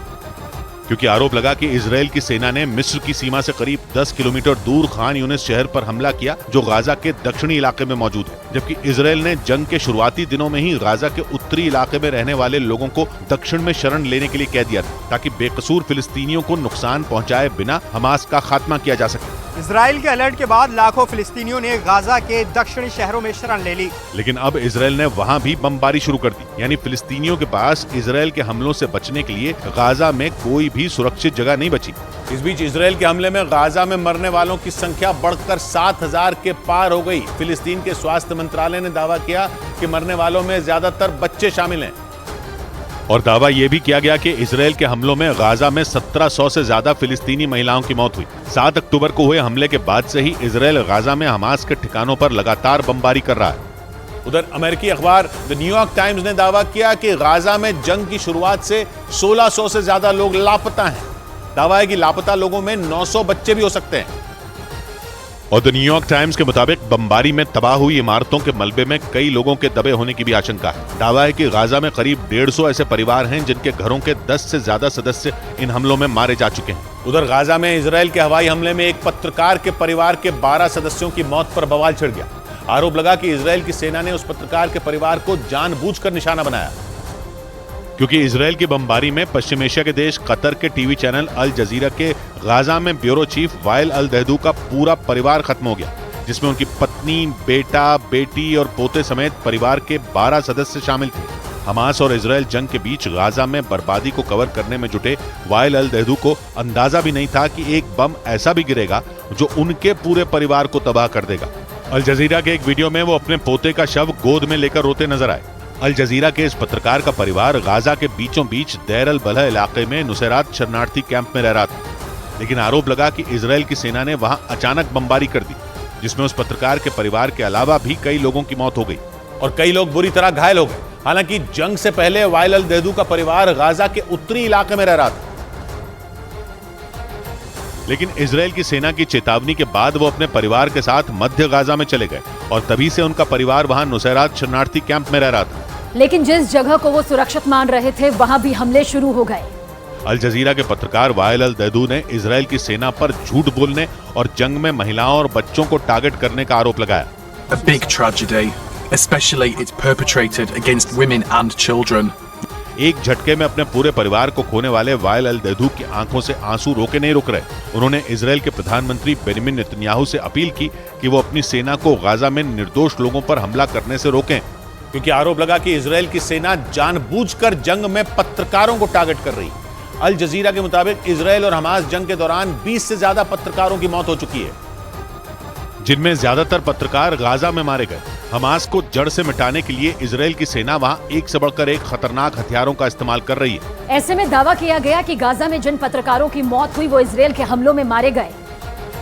क्योंकि आरोप लगा कि इजराइल की सेना ने मिस्र की सीमा से करीब 10 किलोमीटर दूर खान यूनिस शहर पर हमला किया, जो गाजा के दक्षिणी इलाके में मौजूद है। जबकि इजराइल ने जंग के शुरुआती दिनों में ही गाजा के उत्तरी इलाके में रहने वाले लोगों को दक्षिण में शरण लेने के लिए कह दिया था, ताकि बेकसूर फिलिस्तीनियों को नुकसान पहुंचाए बिना हमास का खात्मा किया जा सके। इजराइल के अलर्ट के बाद लाखों फिलिस्तीनियों ने गाजा के दक्षिणी शहरों में शरण ले ली। लेकिन अब इजराइल ने वहां भी बमबारी शुरू कर दी, यानी फिलिस्तीनियों के पास इजराइल के हमलों से बचने के लिए गाजा में कोई भी सुरक्षित जगह नहीं बची। इस बीच इजराइल के हमले में गाजा में मरने वालों की संख्या बढ़कर 7,000 के पार हो गई। फिलिस्तीन के स्वास्थ्य मंत्रालय ने दावा किया कि मरने वालों में ज्यादातर बच्चे शामिल हैं और दावा यह भी किया गया कि इजराइल के हमलों में गाजा में 1700 से ज्यादा फिलिस्तीनी महिलाओं की मौत हुई। 7 अक्टूबर को हुए हमले के बाद से ही इजराइल गाजा में हमास के ठिकानों पर लगातार बमबारी कर रहा है। उधर अमेरिकी अखबार द न्यूयॉर्क टाइम्स ने दावा किया कि गाजा में जंग की शुरुआत से 1600 से ज्यादा लोग लापता हैं। दावा है कि लापता लोगों में 900 बच्चे भी हो सकते हैं। और द न्यूयॉर्क टाइम्स के मुताबिक बमबारी में तबाह हुई इमारतों के मलबे में कई लोगों के दबे होने की भी आशंका है। दावा है कि गाजा में करीब 150 ऐसे परिवार हैं जिनके घरों के 10 से ज्यादा सदस्य इन हमलों में मारे जा चुके हैं। उधर गाजा में इजराइल के हवाई हमले में एक पत्रकार के परिवार के 12 सदस्यों की मौत पर बवाल छिड़ गया। आरोप लगा कि इजराइल की सेना ने उस पत्रकार के परिवार को जानबूझकर निशाना बनाया, क्योंकि इजराइल की बमबारी में पश्चिम एशिया के देश कतर के टीवी चैनल अल जजीरा के गाजा में ब्यूरो चीफ वाइल अल दहदू का पूरा परिवार खत्म हो गया, जिसमें उनकी पत्नी, बेटा, बेटी और पोते समेत परिवार के 12 सदस्य शामिल थे। हमास और इजराइल जंग के बीच गाजा में बर्बादी को कवर करने में जुटे वाइल अल दहदू को अंदाजा भी नहीं था कि एक बम ऐसा भी गिरेगा जो उनके पूरे परिवार को तबाह कर देगा। अल जजीरा के एक वीडियो में वो अपने पोते का शव गोद में लेकर रोते नजर आए। अल जजीरा के इस पत्रकार का परिवार गाजा के बीचों बीच देर अल बलह इलाके में नुसैरात शरणार्थी कैंप में रह रहा था, लेकिन आरोप लगा कि इजराइल की सेना ने वहां अचानक बमबारी कर दी, जिसमें उस पत्रकार के परिवार के अलावा भी कई लोगों की मौत हो गई और कई लोग बुरी तरह घायल हो गए। हालांकि जंग से पहले वाइल अल दहदू का परिवार गाजा के उत्तरी इलाके में रह रहा था, लेकिन इजराइल की सेना की चेतावनी के बाद वो अपने परिवार के साथ मध्य गाजा में चले गए और तभी से उनका परिवार वहां नुसैरात शरणार्थी कैंप में रह रहा था। लेकिन जिस जगह को वो सुरक्षित मान रहे थे वहां भी हमले शुरू हो गए। अल जजीरा के पत्रकार वाइल अल दहदू ने इजरायल की सेना पर झूठ बोलने और जंग में महिलाओं और बच्चों को टारगेट करने का आरोप लगाया। A big tragedy, especially it's perpetrated against women and children. एक झटके में अपने पूरे परिवार को खोने वाले वाइल अल दहदू की आंखों से आंसू रोके नहीं रुक रहे। उन्होंने इजरायल के प्रधानमंत्री बेंजामिन नेतन्याहू से अपील की कि वो अपनी सेना को गाजा में निर्दोष लोगों पर हमला करने से रोकें, क्योंकि आरोप लगा कि इजरायल की सेना जानबूझकर जंग में पत्रकारों को टारगेट कर रही। अल जजीरा के मुताबिक इजरायल और हमास जंग के दौरान 20 से ज्यादा पत्रकारों की मौत हो चुकी है, जिनमें ज्यादातर पत्रकार गाजा में मारे गए। हमास को जड़ से मिटाने के लिए इजरायल की सेना वहां एक से बढ़कर एक खतरनाक हथियारों का इस्तेमाल कर रही है। ऐसे में दावा किया गया कि गाजा में जिन पत्रकारों की मौत हुई वो इजरायल के हमलों में मारे गए।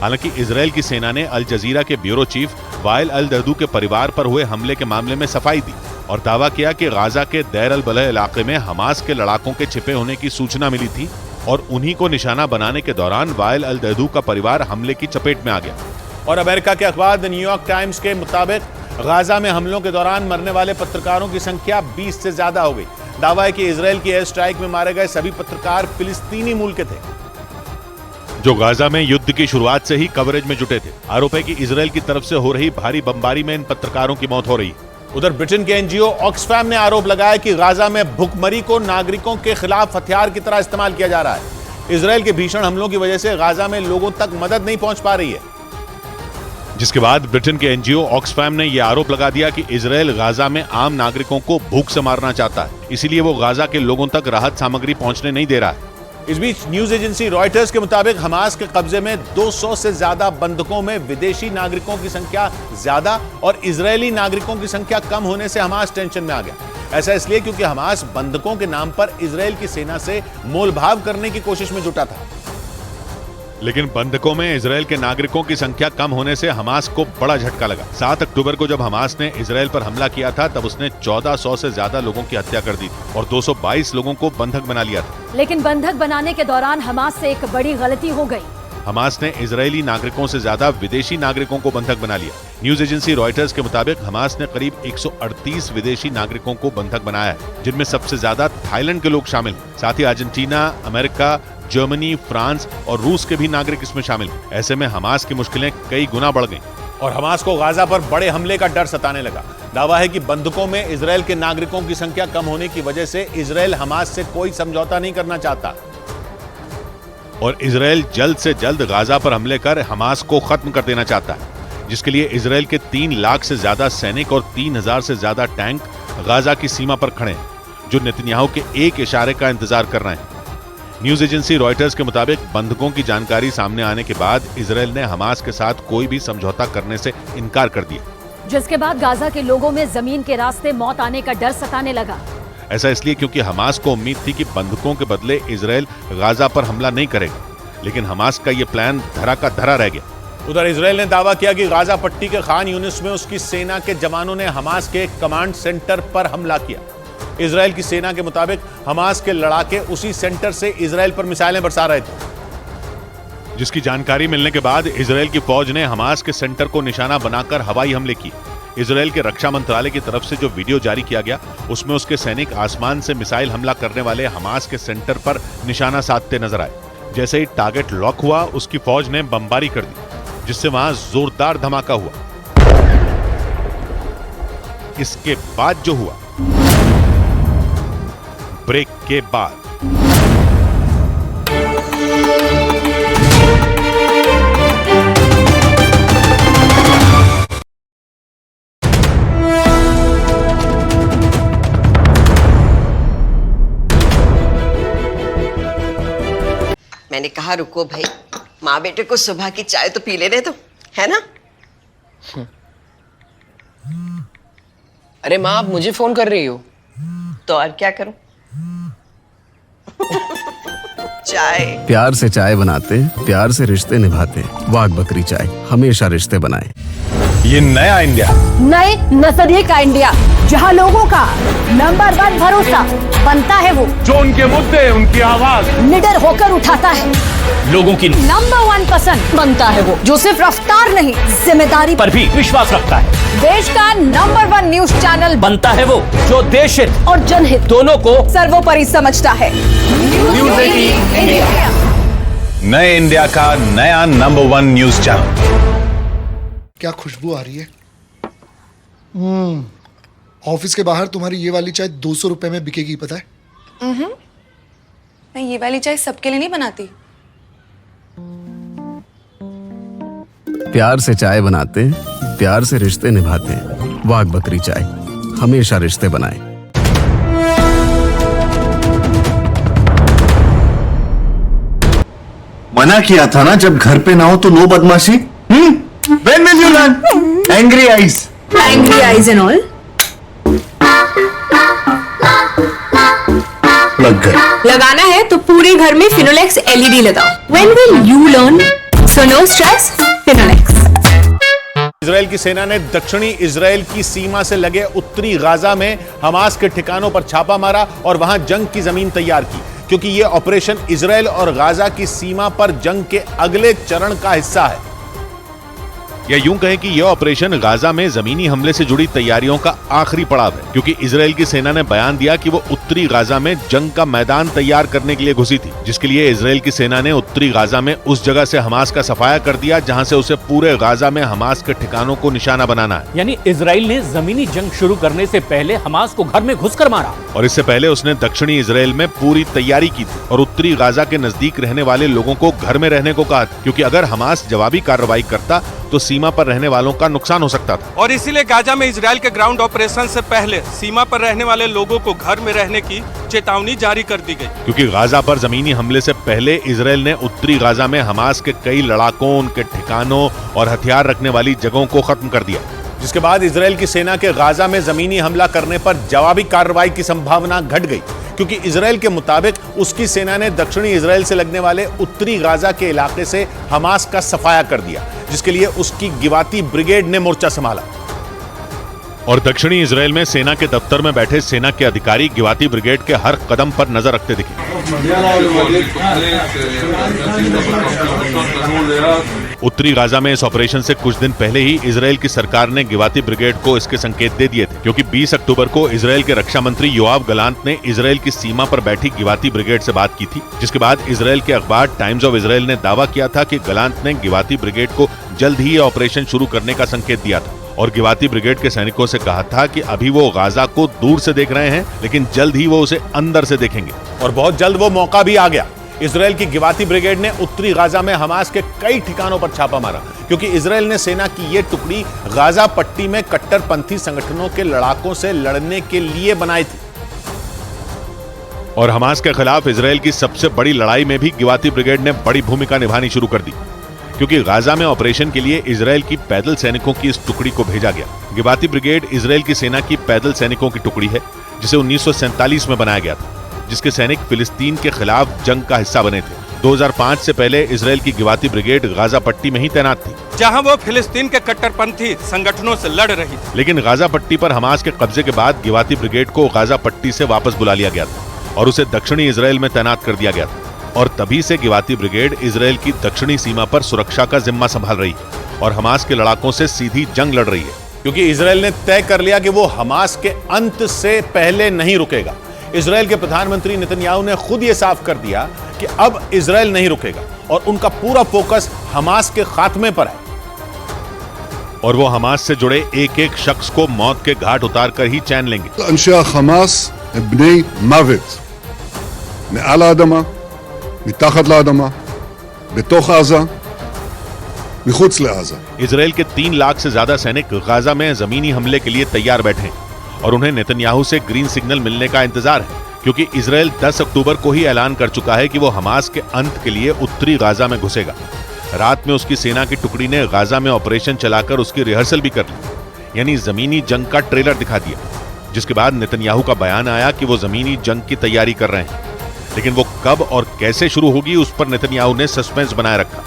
हालांकि इजरायल की सेना ने अल जजीरा के ब्यूरो चीफ वाइल अल दहदू के परिवार पर हुए हमले के मामले में सफाई दी और दावा किया कि गाजा के दैर अल बलह इलाके में हमास के लड़ाकों के छिपे होने की सूचना मिली थी और उन्हीं को निशाना बनाने के दौरान वाइल अल दहदू का परिवार हमले की चपेट में आ गया। और अमेरिका के अखबार द न्यूयॉर्क टाइम्स के मुताबिक गाजा में हमलों के दौरान मरने वाले पत्रकारों की संख्या 20 से ज्यादा हो गई। दावा है कि इजरायल की एयर स्ट्राइक में मारे गए सभी पत्रकार फिलिस्तीनी मूल के थे, जो गाजा में युद्ध की शुरुआत से ही कवरेज में जुटे थे। आरोप है कि इजरायल की तरफ से हो रही भारी बमबारी में इन पत्रकारों की मौत हो रही। उधर ब्रिटेन के एनजीओ ऑक्सफैम ने आरोप लगाया कि गाजा में भुखमरी को नागरिकों के खिलाफ हथियार की तरह इस्तेमाल किया जा रहा है। इजरायल के भीषण हमलों की वजह से गाजा में लोगों तक मदद नहीं पहुंच पा रही है, जिसके बाद ब्रिटेन के एनजीओ ऑक्सफैम ने यह आरोप लगा दिया कि इजरायल गाजा में आम नागरिकों को भूख से मारना चाहता है, इसीलिए वो गाजा के लोगों तक राहत सामग्री पहुंचने नहीं दे रहा है। इस बीच न्यूज एजेंसी रॉयटर्स के मुताबिक हमास के कब्जे में 200 से ज्यादा बंधकों में विदेशी नागरिकों की संख्या ज्यादा और इजरायली नागरिकों की संख्या कम होने से हमास टेंशन में आ गया। ऐसा इसलिए क्योंकि हमास बंधकों के नाम पर इजरायल की सेना से मोलभाव करने की कोशिश में जुटा था। लेकिन बंधकों में इजरायल के नागरिकों की संख्या कम होने से हमास को बड़ा झटका लगा। 7 अक्टूबर को जब हमास ने इजरायल पर हमला किया था तब उसने 1400 से ज्यादा लोगों की हत्या कर दी थी और 222 लोगों को बंधक बना लिया था। लेकिन बंधक बनाने के दौरान हमास से एक बड़ी गलती हो गई। हमास ने इजरायली नागरिकों से ज्यादा विदेशी नागरिकों को बंधक बना लिया। न्यूज एजेंसी रॉयटर्स के मुताबिक हमास ने करीब 138 विदेशी नागरिकों को बंधक बनाया है, जिनमें सबसे ज्यादा थाईलैंड के लोग शामिल हैं। साथ ही अर्जेंटीना, अमेरिका, जर्मनी, फ्रांस और रूस के भी नागरिक इसमें शामिल हैं। ऐसे में हमास की मुश्किलें कई गुना बढ़ गईं और हमास को गाजा पर बड़े हमले का डर सताने लगा। दावा है कि बंधकों में इजरायल के नागरिकों की संख्या कम होने की वजह से इजरायल हमास से कोई समझौता नहीं करना चाहता और इजरायल जल्द से जल्द गाजा पर हमले कर हमास को खत्म कर देना चाहता है, जिसके लिए इजरायल के 3 लाख से ज्यादा सैनिक और 3000 से ज्यादा टैंक गाजा की सीमा पर खड़े हैं, जो नेतन्याहू के एक इशारे का इंतजार कर रहे हैं। न्यूज एजेंसी रॉयटर्स के मुताबिक बंधकों की जानकारी सामने आने के बाद इजरायल ने हमास के साथ कोई भी समझौता करने से इनकार कर दिया, जिसके बाद गाजा के लोगों में जमीन के रास्ते मौत आने का डर सताने लगा। ऐसा इसलिए क्योंकि हमास को उम्मीद थी कि बंधकों के बदले इजरायल गाजा पर हमला नहीं करेगा, लेकिन हमास का यह प्लान धरा का धरा रह गया। उधर इजरायल ने दावा किया कि गाजा पट्टी के खान यूनिस में उसकी सेना के जवानों ने हमास के कमांड सेंटर पर हमला किया। इजरायल की सेना के मुताबिक हमास के लड़ाके उसी सेंटर से इजरायल पर मिसाइलें बरसा रहे थे, जिसकी जानकारी मिलने के बाद इजरायल की फौज ने हमास के सेंटर को निशाना बनाकर हवाई हमले किए। इजरायल के रक्षा मंत्रालय की तरफ से जो वीडियो जारी किया गया उसमें उसके सैनिक आसमान से मिसाइल हमला करने वाले हमास के सेंटर पर निशाना साधते नजर आए। जैसे ही टारगेट लॉक हुआ उसकी फौज ने बमबारी कर दी, जिससे वहां जोरदार धमाका हुआ। इसके बाद जो हुआ, ब्रेक के बाद मैंने कहा रुको भाई, माँ बेटे को सुबह की चाय तो पी लेने दो, है ना? अरे माँ, आप मुझे फोन कर रही हो? तो और क्या करूं? चाय। प्यार से चाय बनाते, प्यार से रिश्ते निभाते। वाघ बकरी चाय हमेशा रिश्ते बनाए। ये नया इंडिया, नए नजरिए का इंडिया, जहां लोगों का नंबर 1 भरोसा बनता है वो जो उनके मुद्दे, उनकी आवाज निडर होकर उठाता है, लोगों की नंबर 1 पसंद बनता है वो जो सिर्फ रफ्तार नहीं जिम्मेदारी पर भी विश्वास रखता है, देश का नंबर 1 न्यूज चैनल बनता है वो जो देश हित और जनहित दोनों को सर्वोपरि समझता है। News 18 India. नए इंडिया का नया नंबर 1 न्यूज चैनल। क्या खुशबू आ रही है। ऑफिस के बाहर तुम्हारी ये वाली चाय 200 रुपए में बिकेगी, पता है? मैं ये वाली चाय सबके लिए नहीं बनाती। प्यार से चाय बनाते हैं, प्यार से रिश्ते निभाते हैं। वाघ बकरी चाय हमेशा रिश्ते बनाए। मना किया था ना, जब घर पे ना हो तो नो बदमाशी। When will you learn? Angry eyes. Angry eyes and all. लग गए। लगाना है तो पूरे घर में फिनोलेक्स LED लगाओ। When will you learn? So no stress, Finolex. Israel की सेना ने दक्षिणी इजराइल की सीमा से लगे उत्तरी गाजा में हमास के ठिकानों पर छापा मारा और वहां जंग की जमीन तैयार की, क्योंकि यह ऑपरेशन इजराइल और गाजा की सीमा पर जंग के अगले चरण का हिस्सा है। या यूं कहें कि यह ऑपरेशन गाजा में जमीनी हमले से जुड़ी तैयारियों का आखिरी पड़ाव है, क्योंकि इजराइल की सेना ने बयान दिया कि वो उत्तरी गाजा में जंग का मैदान तैयार करने के लिए घुसी थी, जिसके लिए इजराइल की सेना ने उत्तरी गाजा में उस जगह से हमास का सफाया कर दिया जहां से उसे पूरे गाजा में हमास के ठिकानों को निशाना बनाना है। यानी इजराइल ने जमीनी जंग शुरू करने से पहले हमास को घर में घुसकर मारा, और इससे पहले उसने दक्षिणी इजराइल में पूरी तैयारी की थी और उत्तरी गाजा के नजदीक रहने वाले लोगों को घर में रहने को कहा, क्योंकि अगर हमास जवाबी कार्रवाई करता तो सीमा पर रहने वालों का नुकसान हो सकता था। और इसीलिए गाजा में इजराइल के ग्राउंड ऑपरेशन से पहले सीमा पर रहने वाले लोगों को घर में रहने की चेतावनी जारी कर दी गई, क्योंकि गाजा पर जमीनी हमले से पहले इजराइल ने उत्तरी गाजा में हमास के कई लड़ाकों, उनके ठिकानों और हथियार रखने वाली जगहों को खत्म कर दिया, जिसके बाद इजराइल की सेना के गाजा में जमीनी हमला करने पर जवाबी कार्रवाई की संभावना घट गई, क्योंकि इजराइल के मुताबिक उसकी सेना ने दक्षिणी इजराइल से लगने वाले उत्तरी गाजा के इलाके से हमास का सफाया कर दिया, जिसके लिए उसकी गिवाती ब्रिगेड ने मोर्चा संभाला। और दक्षिणी इजराइल में सेना के दफ्तर में बैठे सेना के अधिकारी गिवाती ब्रिगेड के हर कदम पर नजर रखते दिखे। उत्तरी गाजा में इस ऑपरेशन से कुछ दिन पहले ही इजराइल की सरकार ने गिवाती ब्रिगेड को इसके संकेत दे दिए थे, क्योंकि 20 अक्टूबर को इजराइल के रक्षा मंत्री योआव गलांत ने इजराइल की सीमा पर बैठी गिवाती ब्रिगेड से बात की थी, जिसके बाद इजराइल के अखबार टाइम्स ऑफ इजराइल ने दावा किया था कि गलांत ने गिवाती ब्रिगेड को जल्द ही ये ऑपरेशन शुरू करने का संकेत दिया था और गिवाती ब्रिगेड के सैनिकों से कहा था कि अभी वो गाजा को दूर से देख रहे हैं, लेकिन जल्द ही वो उसे अंदर से देखेंगे। और बहुत जल्द वो मौका भी आ गया। इजराइल की गिवाती ब्रिगेड ने उत्तरी गाजा में हमास के कई ठिकानों पर छापा मारा, क्योंकि इजराइल ने सेना की ये टुकड़ी गाजा पट्टी में कट्टरपंथी संगठनों के लड़ाकों से लड़ने के लिए बनाई थी। और हमास के खिलाफ इजराइल की सबसे बड़ी लड़ाई में भी गिवाती ब्रिगेड ने बड़ी भूमिका निभानी शुरू कर दी, क्योंकि गाजा में ऑपरेशन के लिए इजराइल की पैदल सैनिकों की इस टुकड़ी को भेजा गया। गिवाती ब्रिगेड इजराइल की सेना की पैदल सैनिकों की टुकड़ी है, जिसे 1947 में बनाया गया था, जिसके सैनिक फिलिस्तीन के खिलाफ जंग का हिस्सा बने थे। 2005 से पहले इजराइल की गिवाती ब्रिगेड गाजा पट्टी में ही तैनात थी, जहां वो फिलिस्तीन के कट्टरपंथी संगठनों से लड़ रही थी। लेकिन गाजा पट्टी पर हमास के कब्जे के बाद गिवाती ब्रिगेड को गाजा पट्टी से वापस बुला लिया गया था और उसे दक्षिणी इजराइल में तैनात कर दिया गया था। और तभी से गिवाती ब्रिगेड इजराइल की दक्षिणी सीमा पर सुरक्षा का जिम्मा संभाल रही है और हमास के लड़ाकों से सीधी जंग लड़ रही है, क्योंकि इजराइल ने तय कर लिया कि वो हमास के अंत से पहले नहीं रुकेगा। इजराइल के प्रधानमंत्री नेतन्याहू ने खुद ये साफ कर दिया कि अब इजराइल नहीं रुकेगा और उनका पूरा फोकस हमास के खात्मे पर है। और वो हमास से जुड़े एक एक शख्स को मौत के घाट उतार कर ही चैन लेंगे। אנשי החמאס הם בני מוות. מעל האדמה, מתחת לאדמה, בתוך עזה, מחוץ לעזה. इजराइल के 3 लाख से ज्यादा सैनिक गाजा में जमीनी हमले के लिए तैयार बैठे हैं और उन्हें नेतन्याहू से ग्रीन सिग्नल मिलने का इंतजार है, क्योंकि इजराइल 10 अक्टूबर को ही ऐलान कर चुका है कि वो हमास के अंत के लिए उत्तरी गाजा में घुसेगा। रात में उसकी सेना की टुकड़ी ने गाजा में ऑपरेशन चलाकर उसकी रिहर्सल भी कर ली, यानी जमीनी जंग का ट्रेलर दिखा दिया, जिसके बाद नेतन्याहू का बयान आया कि वो जमीनी जंग की तैयारी कर रहे हैं। लेकिन वो कब और कैसे शुरू होगी, उस पर नेतन्याहू ने सस्पेंस बनाए रखा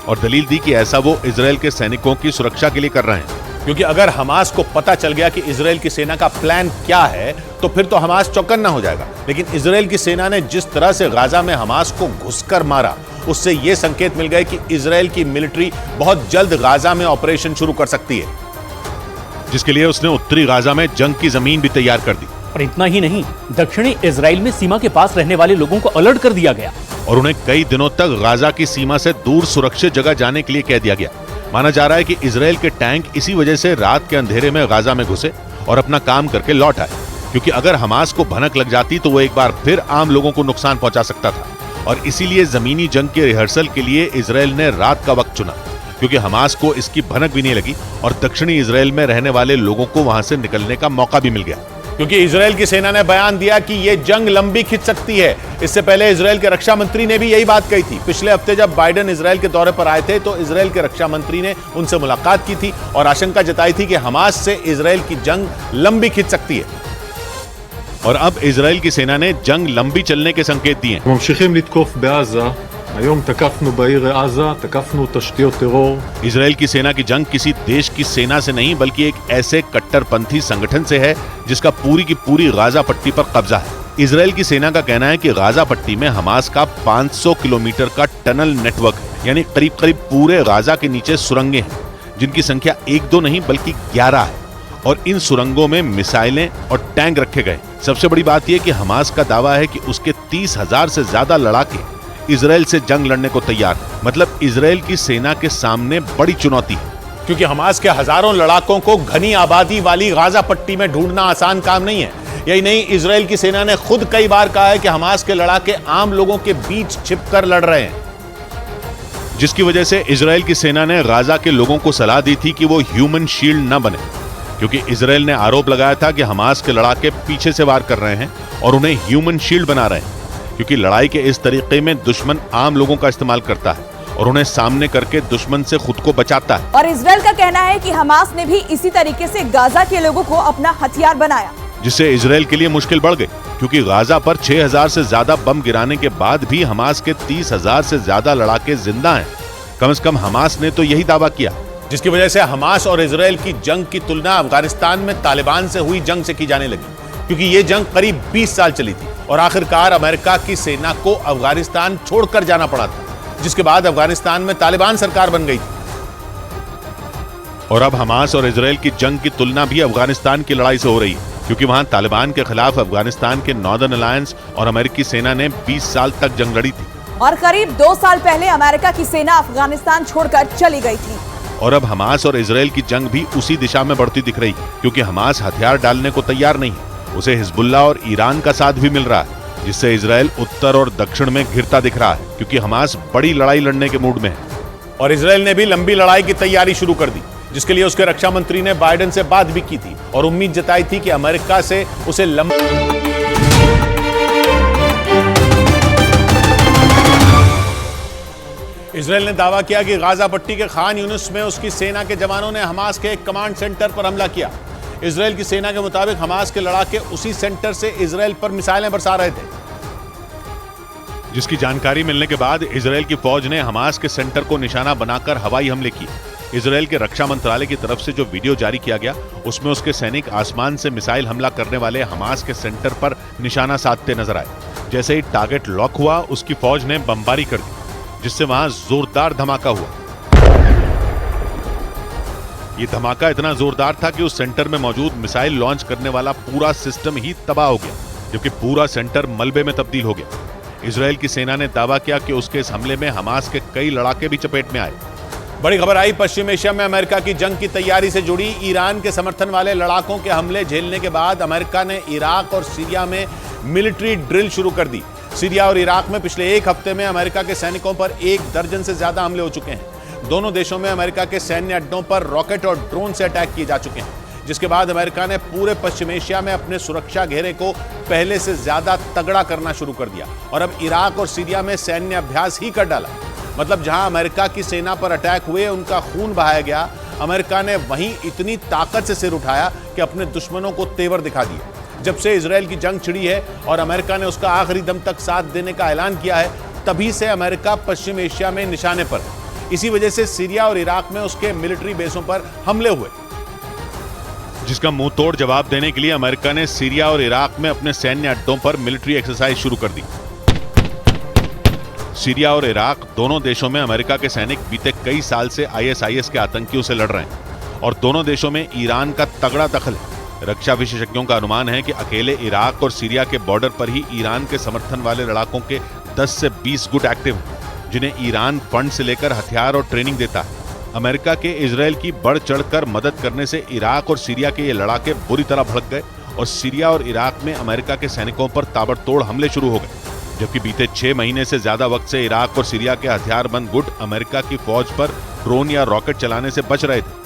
और दलील दी कि ऐसा वो इजराइल के सैनिकों की सुरक्षा के लिए कर रहे हैं। क्योंकि अगर हमास को पता चल गया कि इजराइल की सेना का प्लान क्या है तो फिर तो हमास चौकन्ना हो जाएगा। लेकिन इजराइल की सेना ने जिस तरह से गाजा में हमास को घुसकर मारा, उससे यह संकेत मिल गए कि इजराइल की मिलिट्री बहुत जल्द गाजा में ऑपरेशन शुरू कर सकती है, जिसके लिए उसने उत्तरी गाजा में जंग की जमीन भी तैयार कर दी। और इतना ही नहीं, दक्षिणी इजराइल में सीमा के पास रहने वाले लोगों को अलर्ट कर दिया गया और उन्हें कई दिनों तक गाजा की सीमा से दूर सुरक्षित जगह जाने के लिए कह दिया गया। माना जा रहा है कि इजराइल के टैंक इसी वजह से रात के अंधेरे में गाजा में घुसे और अपना काम करके लौट आए, क्योंकि अगर हमास को भनक लग जाती तो वो एक बार फिर आम लोगों को नुकसान पहुंचा सकता था। और इसीलिए जमीनी जंग के रिहर्सल के लिए इजराइल ने रात का वक्त चुना, क्योंकि हमास को इसकी भनक भी नहीं लगी और दक्षिणी इजराइल में रहने वाले लोगों को वहां से निकलने का मौका भी मिल गया। क्योंकि इजराइल की सेना ने बयान दिया कि यह जंग लंबी खिंच सकती है। इससे पहले इजराइल के रक्षा मंत्री ने भी यही बात कही थी। पिछले हफ्ते जब बाइडेन इजराइल के दौरे पर आए थे तो इजराइल के रक्षा मंत्री ने उनसे मुलाकात की थी और आशंका जताई थी कि हमास से इजराइल की जंग लंबी खिंच सकती है। और अब इजराइल की सेना ने जंग लंबी चलने के संकेत दिए। ממשיכים לתקוף בעזה. היום תקפנו בעיר עזה, תקפנו तशतीयों טרור। इजराइल की सेना की जंग किसी देश की सेना से नहीं बल्कि एक ऐसे कट्टरपंथी संगठन से है जिसका पूरी की पूरी गाजा पट्टी पर कब्जा है। इजराइल की सेना का कहना है कि गाजा पट्टी में हमास का 500 किलोमीटर का टनल नेटवर्क है, यानी करीब करीब पूरे गाजा के नीचे सुरंगें हैं, जिनकी संख्या 1-2 नहीं बल्कि 11 है। और इन सुरंगों में मिसाइलें और टैंक रखे गए। सबसे बड़ी बात यह कि हमास का दावा है कि उसके 30,000 से ज्यादा लड़ाके इजराइल से जंग लड़ने को तैयार है। मतलब इजराइल की सेना के सामने बड़ी चुनौती है, क्योंकि हमास के हजारों लड़ाकों को घनी आबादी वाली गाजा पट्टी में ढूंढना आसान काम नहीं है। यही नहीं, इजराइल की सेना ने खुद कई बार कहा है कि हमास के लड़ाके आम लोगों के बीच छिपकर लड़ रहे हैं, जिसकी वजह से इजराइल की सेना ने गाजा के लोगों को सलाह दी थी कि वो ह्यूमन शील्ड न बने, क्योंकि इजराइल ने आरोप लगाया था कि हमास के लड़ाके पीछे से वार कर रहे हैं और उन्हें ह्यूमन शील्ड बना रहे हैं, क्योंकि लड़ाई के इस तरीके में दुश्मन आम लोगों का इस्तेमाल करता है और उन्हें सामने करके दुश्मन से खुद को बचाता है। और इजराइल का कहना है कि हमास ने भी इसी तरीके से गाजा के लोगों को अपना हथियार बनाया, जिससे इजराइल के लिए मुश्किल बढ़ गई, क्योंकि गाजा पर 6,000 से ज्यादा बम गिराने के बाद भी हमास के 30,000 से ज्यादा लड़ाके जिंदा हैं। कम से कम हमास ने तो यही दावा किया, जिसकी वजह से हमास और इजराइल की जंग की तुलना अफगानिस्तान में तालिबान से हुई जंग से की जाने लगी, क्योंकि ये जंग करीब 20 साल चली थी और आखिरकार अमेरिका की सेना को अफगानिस्तान छोड़कर जाना पड़ा था, जिसके बाद अफगानिस्तान में तालिबान सरकार बन गई थी। और अब हमास और इजराइल की जंग की तुलना भी अफगानिस्तान की लड़ाई से हो रही है, क्योंकि वहां तालिबान के खिलाफ अफगानिस्तान के नॉर्दर्न अलायंस और अमेरिकी सेना ने 20 साल तक जंग लड़ी थी और करीब 2 साल पहले अमेरिका की सेना अफगानिस्तान छोड़कर चली गई थी। और अब हमास और इजराइल की जंग भी उसी दिशा में बढ़ती दिख रही है, क्योंकि हमास हथियार डालने को तैयार नहीं है, उसे हिजबुल्लाह और ईरान का साथ भी मिल रहा है, जिससे इजराइल उत्तर और दक्षिण में घिरता दिख रहा है, क्योंकि हमास बड़ी लड़ाई लड़ने के मूड में है। और इजराइल ने भी लंबी लड़ाई की तैयारी शुरू कर दी, जिसके लिए उसके रक्षा मंत्री ने बाइडेन से बात भी की थी और उम्मीद जताई थी कि अमेरिका से उसे इजराइल ने दावा किया कि गाजा पट्टी के खान यूनिस में उसकी सेना के जवानों ने हमास के एक कमांड सेंटर पर हमला किया। इजराइल की सेना के मुताबिक हमास के लड़ाके उसी सेंटर से इजराइल पर मिसाइलें बरसा रहे थे, जिसकी जानकारी मिलने के बाद इजराइल की फौज ने हमास के सेंटर को निशाना बनाकर हवाई हमले किए। इजराइल के रक्षा मंत्रालय की तरफ से जो वीडियो जारी किया गया उसमें उसके सैनिक आसमान से मिसाइल हमला करने वाले हमास के सेंटर पर निशाना साधते नजर आए। जैसे ही टारगेट लॉक हुआ, उसकी फौज ने बमबारी कर दी, जिससे वहां जोरदार धमाका हुआ। यह धमाका इतना जोरदार था कि उस सेंटर में मौजूद मिसाइल लॉन्च करने वाला पूरा सिस्टम ही तबाह हो गया, जबकि पूरा सेंटर मलबे में तब्दील हो गया। इजराइल की सेना ने दावा किया कि उसके इस हमले में हमास के कई लड़ाके भी चपेट में आए। बड़ी खबर आई पश्चिम एशिया में अमेरिका की जंग की तैयारी से जुड़ी। ईरान के समर्थन वाले लड़ाकों के हमले झेलने के बाद अमेरिका ने इराक और सीरिया में मिलिट्री ड्रिल शुरू कर दी। सीरिया और इराक में पिछले एक हफ्ते में अमेरिका के सैनिकों पर 1 दर्जन से ज्यादा हमले हो चुके हैं। दोनों देशों में अमेरिका के सैन्य अड्डों पर रॉकेट और ड्रोन से अटैक किए जा चुके हैं, जिसके बाद अमेरिका ने पूरे पश्चिम एशिया में अपने सुरक्षा घेरे को पहले से ज्यादा तगड़ा करना शुरू कर दिया और अब इराक और सीरिया में सैन्य अभ्यास ही कर डाला। मतलब जहां अमेरिका की सेना पर अटैक हुए, उनका खून बहाया गया, अमेरिका ने वहीं इतनी ताकत से सिर उठाया कि अपने दुश्मनों को तेवर दिखा दिया। जब से इजराइल की जंग छिड़ी है और अमेरिका ने उसका आखिरी दम तक साथ देने का ऐलान किया है, तभी से अमेरिका पश्चिम एशिया में निशाने पर है। इसी वजह से सीरिया और इराक में उसके मिलिट्री बेसों पर हमले हुए। जिसका मुंह तोड़ जवाब देने के लिए अमेरिका ने सीरिया और इराक में अपने सैन्य अड्डों पर मिलिट्री एक्सरसाइज शुरू कर दी। सीरिया और इराक दोनों देशों में अमेरिका के सैनिक बीते कई साल से आईएसआईएस के आतंकियों से लड़ रहे हैं और दोनों देशों में ईरान का तगड़ा दखल है। रक्षा विशेषज्ञों का अनुमान है कि अकेले इराक और सीरिया के बॉर्डर पर ही ईरान के समर्थन वाले लड़ाकों के 10 से 20 गुट एक्टिव हैं, जिन्हें ईरान फंड से लेकर हथियार और ट्रेनिंग देता है। अमेरिका के इजरायल की बढ़ चढ़कर मदद करने से इराक और सीरिया के ये लड़ाके बुरी तरह भड़क गए और सीरिया और इराक में अमेरिका के सैनिकों पर ताबड़तोड़ हमले शुरू हो गए, जबकि बीते 6 महीने से ज्यादा वक्त से इराक और सीरिया के हथियारबंद गुट अमेरिका की फौज पर ड्रोन या रॉकेट चलाने से बच रहे थे।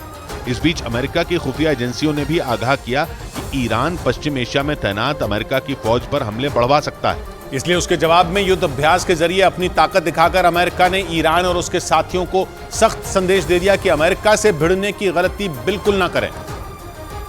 इस बीच अमेरिका की खुफिया एजेंसियों ने भी आगाह किया कि ईरान पश्चिम एशिया में तैनात अमेरिका की फौज पर हमले बढ़वा सकता है। इसलिए उसके जवाब में युद्ध अभ्यास के जरिए अपनी ताकत दिखाकर अमेरिका ने ईरान और उसके साथियों को सख्त संदेश दे दिया कि अमेरिका से भिड़ने की गलती बिल्कुल ना करें,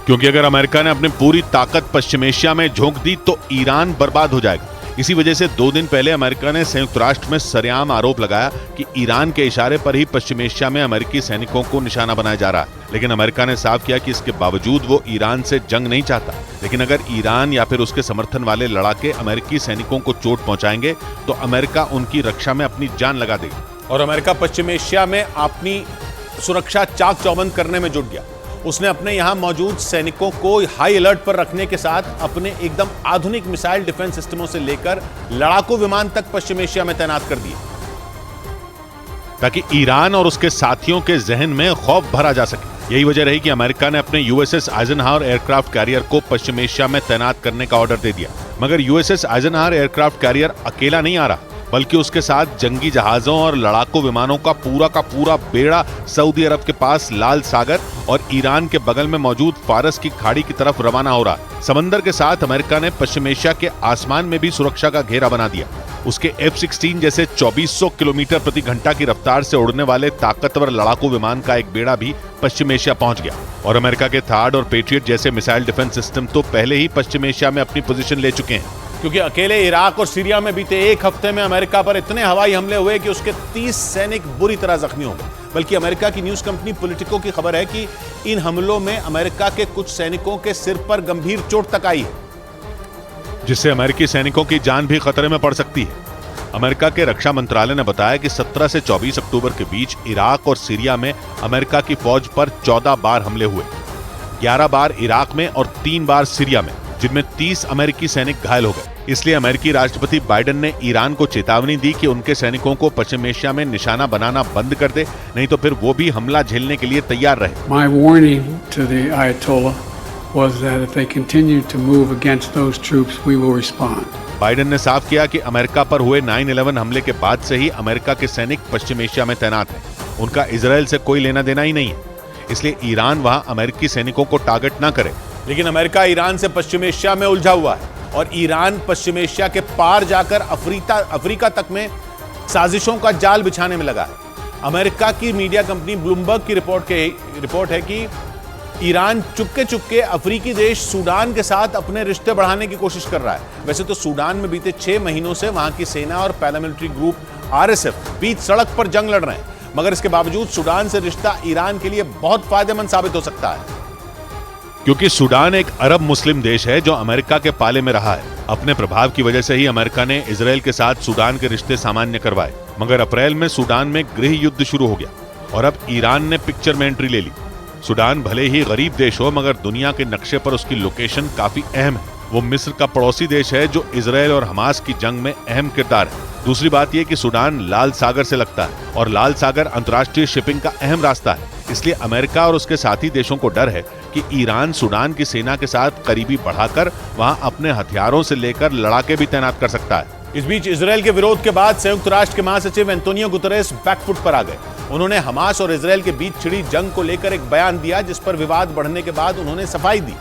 क्योंकि अगर अमेरिका ने अपनी पूरी ताकत पश्चिम एशिया में झोंक दी तो ईरान बर्बाद हो जाएगा। इसी वजह से 2 दिन पहले अमेरिका ने संयुक्त राष्ट्र में सरेआम आरोप लगाया कि ईरान के इशारे पर ही पश्चिम एशिया में अमेरिकी सैनिकों को निशाना बनाया जा रहा है। लेकिन अमेरिका ने साफ किया कि इसके बावजूद वो ईरान से जंग नहीं चाहता, लेकिन अगर ईरान या फिर उसके समर्थन वाले लड़ाके अमेरिकी सैनिकों को चोट पहुंचाएंगे तो अमेरिका उनकी रक्षा में अपनी जान लगा देगी। और अमेरिका पश्चिम एशिया में अपनी सुरक्षा चाक चौबंद करने में जुट गया। उसने अपने यहां मौजूद सैनिकों को हाई अलर्ट पर रखने के साथ अपने एकदम आधुनिक मिसाइल डिफेंस सिस्टमों से लेकर लड़ाकू विमान तक पश्चिम एशिया में तैनात कर दिए, ताकि ईरान और उसके साथियों के जहन में खौफ भरा जा सके। यही वजह रही कि अमेरिका ने अपने यूएसएस आइजनहावर एयरक्राफ्ट कैरियर को पश्चिम एशिया में तैनात करने का ऑर्डर दे दिया। मगर यूएसएस आइजनहावर एयरक्राफ्ट कैरियर अकेला नहीं आ रहा, बल्कि उसके साथ जंगी जहाजों और लड़ाकू विमानों का पूरा बेड़ा सऊदी अरब के पास लाल सागर और ईरान के बगल में मौजूद फारस की खाड़ी की तरफ रवाना हो रहा है। समंदर के साथ अमेरिका ने पश्चिम एशिया के आसमान में भी सुरक्षा का घेरा बना दिया। उसके F-16 जैसे 2400 किलोमीटर प्रति घंटा की रफ्तार से उड़ने वाले ताकतवर लड़ाकू विमान का एक बेड़ा भी पश्चिम एशिया पहुंच गया और अमेरिका के थार्ड और पेट्रियट जैसे मिसाइल डिफेंस सिस्टम तो पहले ही पश्चिम एशिया में अपनी पोजीशन ले चुके हैं। क्योंकि अकेले इराक और सीरिया में बीते 1 हफ्ते में अमेरिका पर इतने हवाई हमले हुए कि उसके 30 सैनिक बुरी तरह जख्मी हो गए। बल्कि अमेरिका की न्यूज कंपनी पॉलिटिको की खबर है कि इन हमलों में अमेरिका के कुछ सैनिकों के सिर पर गंभीर चोट तक आई है, जिससे अमेरिकी सैनिकों की जान भी खतरे में पड़ सकती है। अमेरिका के रक्षा मंत्रालय ने बताया कि 17 से 24 अक्टूबर के बीच इराक और सीरिया में अमेरिका की फौज पर 14 बार हमले हुए, 11 बार इराक में और 3 बार सीरिया में, जिनमें 30 अमेरिकी सैनिक घायल हो गए। इसलिए अमेरिकी राष्ट्रपति बाइडेन ने ईरान को चेतावनी दी कि उनके सैनिकों को पश्चिम एशिया में निशाना बनाना बंद कर दे, नहीं तो फिर वो भी हमला झेलने के लिए तैयार रहे। My warning to the Ayatollah was that if they continue to move against those troops, we will respond. Biden ने साफ किया कि अमेरिका पर हुए 9/11 हमले के बाद से ही अमेरिका के सैनिक पश्चिम एशिया में तैनात हैं। उनका इजराइल से कोई लेना देना ही नहीं है, इसलिए ईरान वहां अमेरिकी सैनिकों को टारगेट ना करे। लेकिन अमेरिका ईरान से पश्चिम एशिया में उलझा हुआ है और ईरान पश्चिम एशिया के पार जाकर अफ्रीका तक में साजिशों का जाल बिछाने में लगा है। अमेरिका की मीडिया कंपनी ब्लूमबर्ग की रिपोर्ट है कि ईरान चुपके अफ्रीकी देश सूडान के साथ अपने रिश्ते बढ़ाने की कोशिश कर रहा है। वैसे तो सूडान में बीते 6 महीनों से वहां की सेना और पैरामिलिट्री ग्रुप RSF बीच सड़क पर जंग लड़ रहे हैं, मगर इसके बावजूद सूडान से रिश्ता ईरान के लिए बहुत फायदेमंद साबित हो सकता है, क्योंकि सूडान एक अरब मुस्लिम देश है जो अमेरिका के पाले में रहा है। अपने प्रभाव की वजह से ही अमेरिका ने इजराइल के साथ सूडान के रिश्ते सामान्य करवाए, मगर अप्रैल में सूडान में गृह युद्ध शुरू हो गया और अब ईरान ने पिक्चर में एंट्री ले ली। सूडान भले ही गरीब देश हो, मगर दुनिया के नक्शे पर उसकी लोकेशन काफी अहम है। वो मिस्र का पड़ोसी देश है जो इजराइल और हमास की जंग में अहम किरदार है। दूसरी बात यह कि सूडान लाल सागर से लगता है और लाल सागर अंतर्राष्ट्रीय शिपिंग का अहम रास्ता है। इसलिए अमेरिका और उसके साथी देशों को डर है कि ईरान सूडान की सेना के साथ करीबी बढ़ाकर वहां अपने हथियारों से लेकर लड़ाके भी तैनात कर सकता है। इस बीच इजराइल के विरोध के बाद संयुक्त राष्ट्र के महासचिव एंटोनियो गुतेरेस बैकफुट पर आ गए। उन्होंने हमास और इजराइल के बीच छिड़ी जंग को लेकर एक बयान दिया, जिस पर विवाद बढ़ने के बाद उन्होंने सफाई दी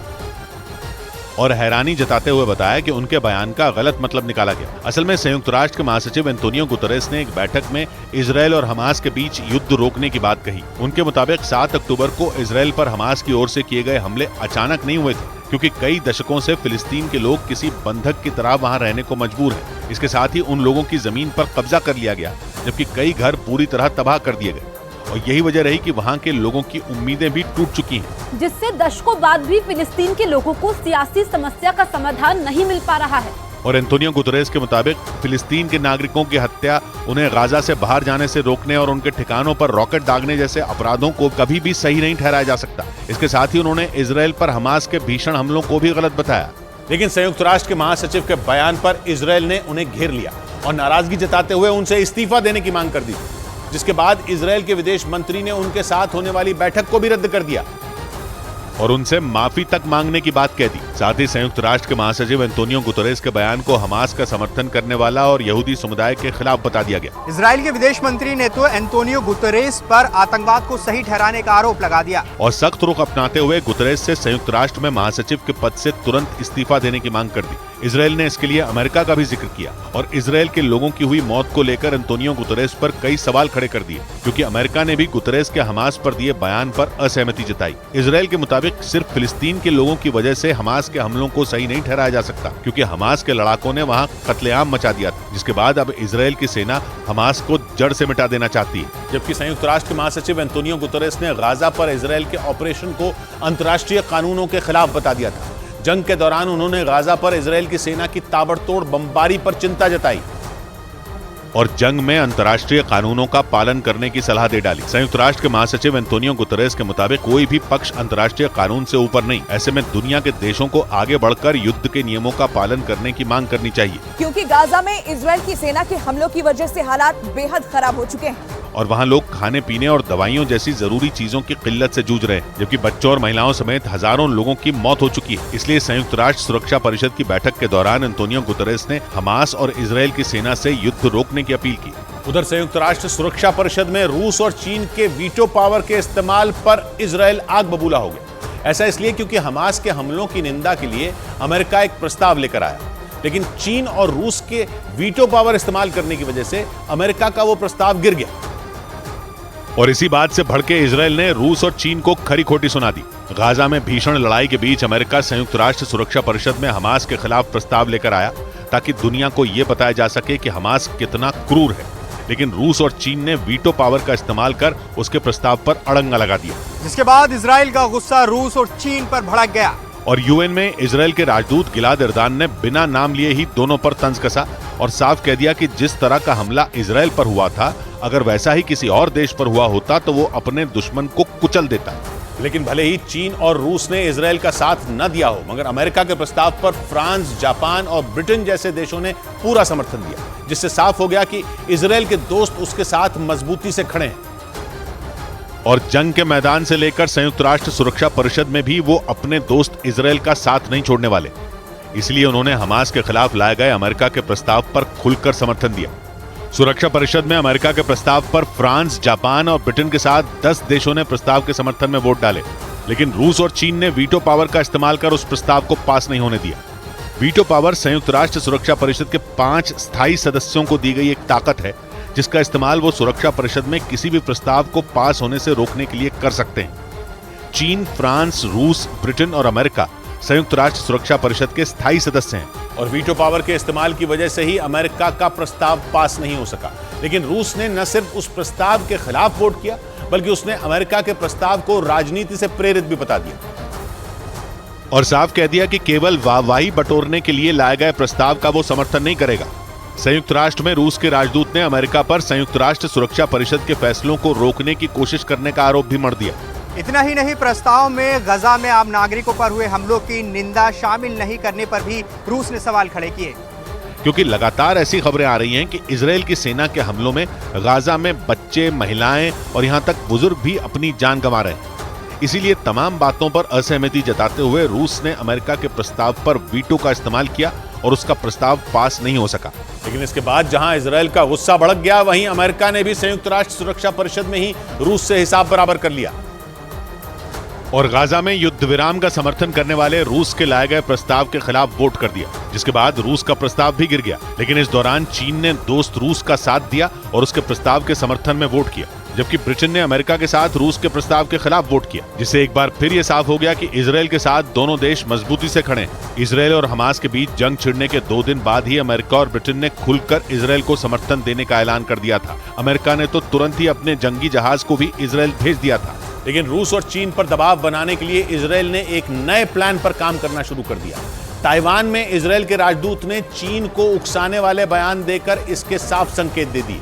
और हैरानी जताते हुए बताया कि उनके बयान का गलत मतलब निकाला गया। असल में संयुक्त राष्ट्र के महासचिव एंटोनियो गुतेरेस ने एक बैठक में इजराइल और हमास के बीच युद्ध रोकने की बात कही। उनके मुताबिक 7 अक्टूबर को इजराइल पर हमास की ओर से किए गए हमले अचानक नहीं हुए थे, क्योंकि कई दशकों से फिलिस्तीन के लोग किसी बंधक की तरह वहां रहने को मजबूर हैं। इसके साथ ही उन लोगों की जमीन पर कब्जा कर लिया गया, जबकि कई घर पूरी तरह तबाह कर दिए गए और यही वजह रही कि वहां के लोगों की उम्मीदें भी टूट चुकी हैं, जिससे दशकों बाद भी फिलिस्तीन के लोगों को सियासी समस्या का समाधान नहीं मिल पा रहा है। और एंटोनियो गुतरेस के मुताबिक फिलिस्तीन के नागरिकों की हत्या, उन्हें गाजा से बाहर जाने से रोकने और उनके ठिकानों पर रॉकेट दागने जैसे अपराधों को कभी भी सही नहीं ठहराया जा सकता। इसके साथ ही उन्होंने इजराइल पर हमास के भीषण हमलों को भी गलत बताया। लेकिन संयुक्त राष्ट्र के महासचिव के बयान पर इजराइल ने उन्हें घेर लिया और नाराजगी जताते हुए उनसे इस्तीफा देने की मांग कर दी, जिसके बाद इजराइल के विदेश मंत्री ने उनके साथ होने वाली बैठक को भी रद्द कर दिया और उनसे माफी तक मांगने की बात कह दी। साथ ही संयुक्त राष्ट्र के महासचिव एंटोनियो गुतरेस के बयान को हमास का समर्थन करने वाला और यहूदी समुदाय के खिलाफ बता दिया गया। इजराइल के विदेश मंत्री ने तो एंटोनियो गुतरेस पर आतंकवाद को सही ठहराने का आरोप लगा दिया और सख्त रुख अपनाते हुए गुतरेस से संयुक्त राष्ट्र में महासचिव के पद से तुरंत इस्तीफा देने की मांग कर दी। इजराइल ने इसके लिए अमेरिका का भी जिक्र किया और इजराइल के लोगों की हुई मौत को लेकर एंटोनियो गुतरेस पर कई सवाल खड़े कर दिए, क्योंकि अमेरिका ने भी गुतरेस के हमास पर दिए बयान पर असहमति जताई। इजराइल के मुताबिक सिर्फ फिलिस्तीन के लोगों की वजह से हमास के हमलों को सही नहीं ठहराया जा सकता, क्योंकि हमास के लड़ाकों ने वहां कत्लेआम मचा दिया था, जिसके बाद अब इजराइल की सेना हमास को जड़ से मिटा देना चाहती है। जबकि संयुक्त राष्ट्र के महासचिव एंटोनियो गुतरेस ने गाजा पर इजराइल के ऑपरेशन को अंतर्राष्ट्रीय कानूनों के खिलाफ बता दिया था। जंग के दौरान उन्होंने गाजा पर इजराइल की सेना की ताबड़तोड़ बमबारी पर चिंता जताई और जंग में अंतर्राष्ट्रीय कानूनों का पालन करने की सलाह दे डाली। संयुक्त राष्ट्र के महासचिव एंटोनियो गुतरेस के मुताबिक कोई भी पक्ष अंतर्राष्ट्रीय कानून से ऊपर नहीं। ऐसे में दुनिया के देशों को आगे बढ़कर युद्ध के नियमों का पालन करने की मांग करनी चाहिए, क्योंकि गाजा में इजराइल की सेना के हमलों की वजह से हालात बेहद खराब हो चुके हैं और वहाँ लोग खाने पीने और दवाइयों जैसी जरूरी चीजों की किल्लत से जूझ रहे हैं, जबकि बच्चों और महिलाओं समेत हजारों लोगों की मौत हो चुकी है। इसलिए संयुक्त राष्ट्र सुरक्षा परिषद की बैठक के दौरान एंटोनियो गुतरेस ने हमास और इजराइल की सेना से युद्ध रोकने की अपील की। उधर संयुक्त राष्ट्र सुरक्षा परिषद में रूस और चीन के वीटो पावर के इस्तेमाल पर इजराइल आग बबूला हो गया। ऐसा इसलिए क्योंकि हमास के हमलों की निंदा के लिए अमेरिका एक प्रस्ताव लेकर आया, लेकिन चीन और रूस के वीटो पावर इस्तेमाल करने की वजह से अमेरिका का वो प्रस्ताव गिर गया और इसी बात से भड़के इजराइल ने रूस और चीन को खरी खोटी सुना दी। गाजा में भीषण लड़ाई के बीच अमेरिका संयुक्त राष्ट्र सुरक्षा परिषद में हमास के खिलाफ प्रस्ताव लेकर आया ताकि दुनिया को यह बताया जा सके कि हमास कितना क्रूर है, लेकिन रूस और चीन ने वीटो पावर का इस्तेमाल कर उसके प्रस्ताव पर अड़ंगा लगा दिया, जिसके बाद इजराइल का गुस्सा रूस और चीन पर भड़क गया और यूएन में इजराइल के राजदूत गिलाद एर्दान ने बिना नाम लिए ही दोनों पर तंज कसा और साफ कह दिया कि जिस तरह का हमला इजराइल पर हुआ था, अगर वैसा ही किसी और देश पर हुआ होता तो वो अपने दुश्मन को कुचल देता। लेकिन भले ही चीन और रूस ने इजराइल का साथ न दिया हो, मगर अमेरिका के प्रस्ताव पर फ्रांस, जापान और ब्रिटेन जैसे देशों ने पूरा समर्थन दिया, जिससे साफ हो गया कि इजराइल के दोस्त उसके साथ मजबूती से खड़े हैं और जंग के मैदान से लेकर संयुक्त राष्ट्र सुरक्षा परिषद में भी वो अपने दोस्त इजराइल का साथ नहीं छोड़ने वाले। इसलिए उन्होंने हमास के खिलाफ लाए गए अमेरिका के प्रस्ताव पर खुलकर समर्थन दिया। सुरक्षा परिषद में अमेरिका के प्रस्ताव पर फ्रांस, जापान और ब्रिटेन के साथ 10 देशों ने प्रस्ताव के समर्थन में वोट डाले, लेकिन रूस और चीन ने वीटो पावर का इस्तेमाल कर उस प्रस्ताव को पास नहीं होने दिया। वीटो पावर संयुक्त राष्ट्र सुरक्षा परिषद के 5 स्थायी सदस्यों को दी गई एक ताकत है, जिसका इस्तेमाल वो सुरक्षा परिषद में किसी भी प्रस्ताव को पास होने से रोकने के लिए कर सकते हैं। चीन, फ्रांस, रूस, ब्रिटेन और अमेरिका संयुक्त राष्ट्र सुरक्षा परिषद के स्थायी सदस्य हैं और वीटो पावर के इस्तेमाल की वजह से ही अमेरिका का प्रस्ताव पास नहीं हो सका। लेकिन रूस ने न सिर्फ उस प्रस्ताव के खिलाफ वोट किया, बल्कि उसने अमेरिका के प्रस्ताव को राजनीति से प्रेरित भी बता दिया और साफ कह दिया कि केवल वाहवाही बटोरने के लिए लाए गए प्रस्ताव का वो समर्थन नहीं करेगा। संयुक्त राष्ट्र में रूस के राजदूत ने अमेरिका पर संयुक्त राष्ट्र सुरक्षा परिषद के फैसलों को रोकने की कोशिश करने का आरोप भी मढ़ दिया। इतना ही नहीं, प्रस्ताव में गजा में आम नागरिकों पर हुए हमलों की निंदा शामिल नहीं करने पर भी रूस ने सवाल खड़े किए, क्योंकि लगातार ऐसी खबरें आ रही हैं कि इजराइल की सेना के हमलों में गाजा में बच्चे, महिलाएं और यहां तक बुजुर्ग भी अपनी जान गंवा रहे हैं। इसीलिए तमाम बातों पर असहमति जताते हुए रूस ने अमेरिका के प्रस्ताव पर वीटो का इस्तेमाल किया और उसका प्रस्ताव पास नहीं हो सका। लेकिन इसके बाद जहां इजराइल का गुस्सा भड़क गया, वहीं अमेरिका ने भी संयुक्त राष्ट्र सुरक्षा परिषद में ही रूस से हिसाब बराबर कर लिया और गाजा में युद्ध विराम का समर्थन करने वाले रूस के लाए गए प्रस्ताव के खिलाफ वोट कर दिया, जिसके बाद रूस का प्रस्ताव भी गिर गया। लेकिन इस दौरान चीन ने दोस्त रूस का साथ दिया और उसके प्रस्ताव के समर्थन में वोट किया, जबकि ब्रिटेन ने अमेरिका के साथ रूस के प्रस्ताव के खिलाफ वोट किया, जिससे एक बार फिर ये साफ हो गया कि इजरायल के साथ दोनों देश मजबूती से खड़े हैं। इजरायल और हमास के बीच जंग छिड़ने के 2 दिन बाद ही अमेरिका और ब्रिटेन ने खुलकर इजरायल को समर्थन देने का ऐलान कर दिया था। अमेरिका ने तो तुरंत ही अपने जंगी जहाज को भी इजरायल भेज दिया था। लेकिन रूस और चीन पर दबाव बनाने के लिए इजरायल ने एक नए प्लान पर काम करना शुरू कर दिया। ताइवान में इजरायल के राजदूत ने चीन को उकसाने वाले बयान देकर इसके साफ संकेत दे दिए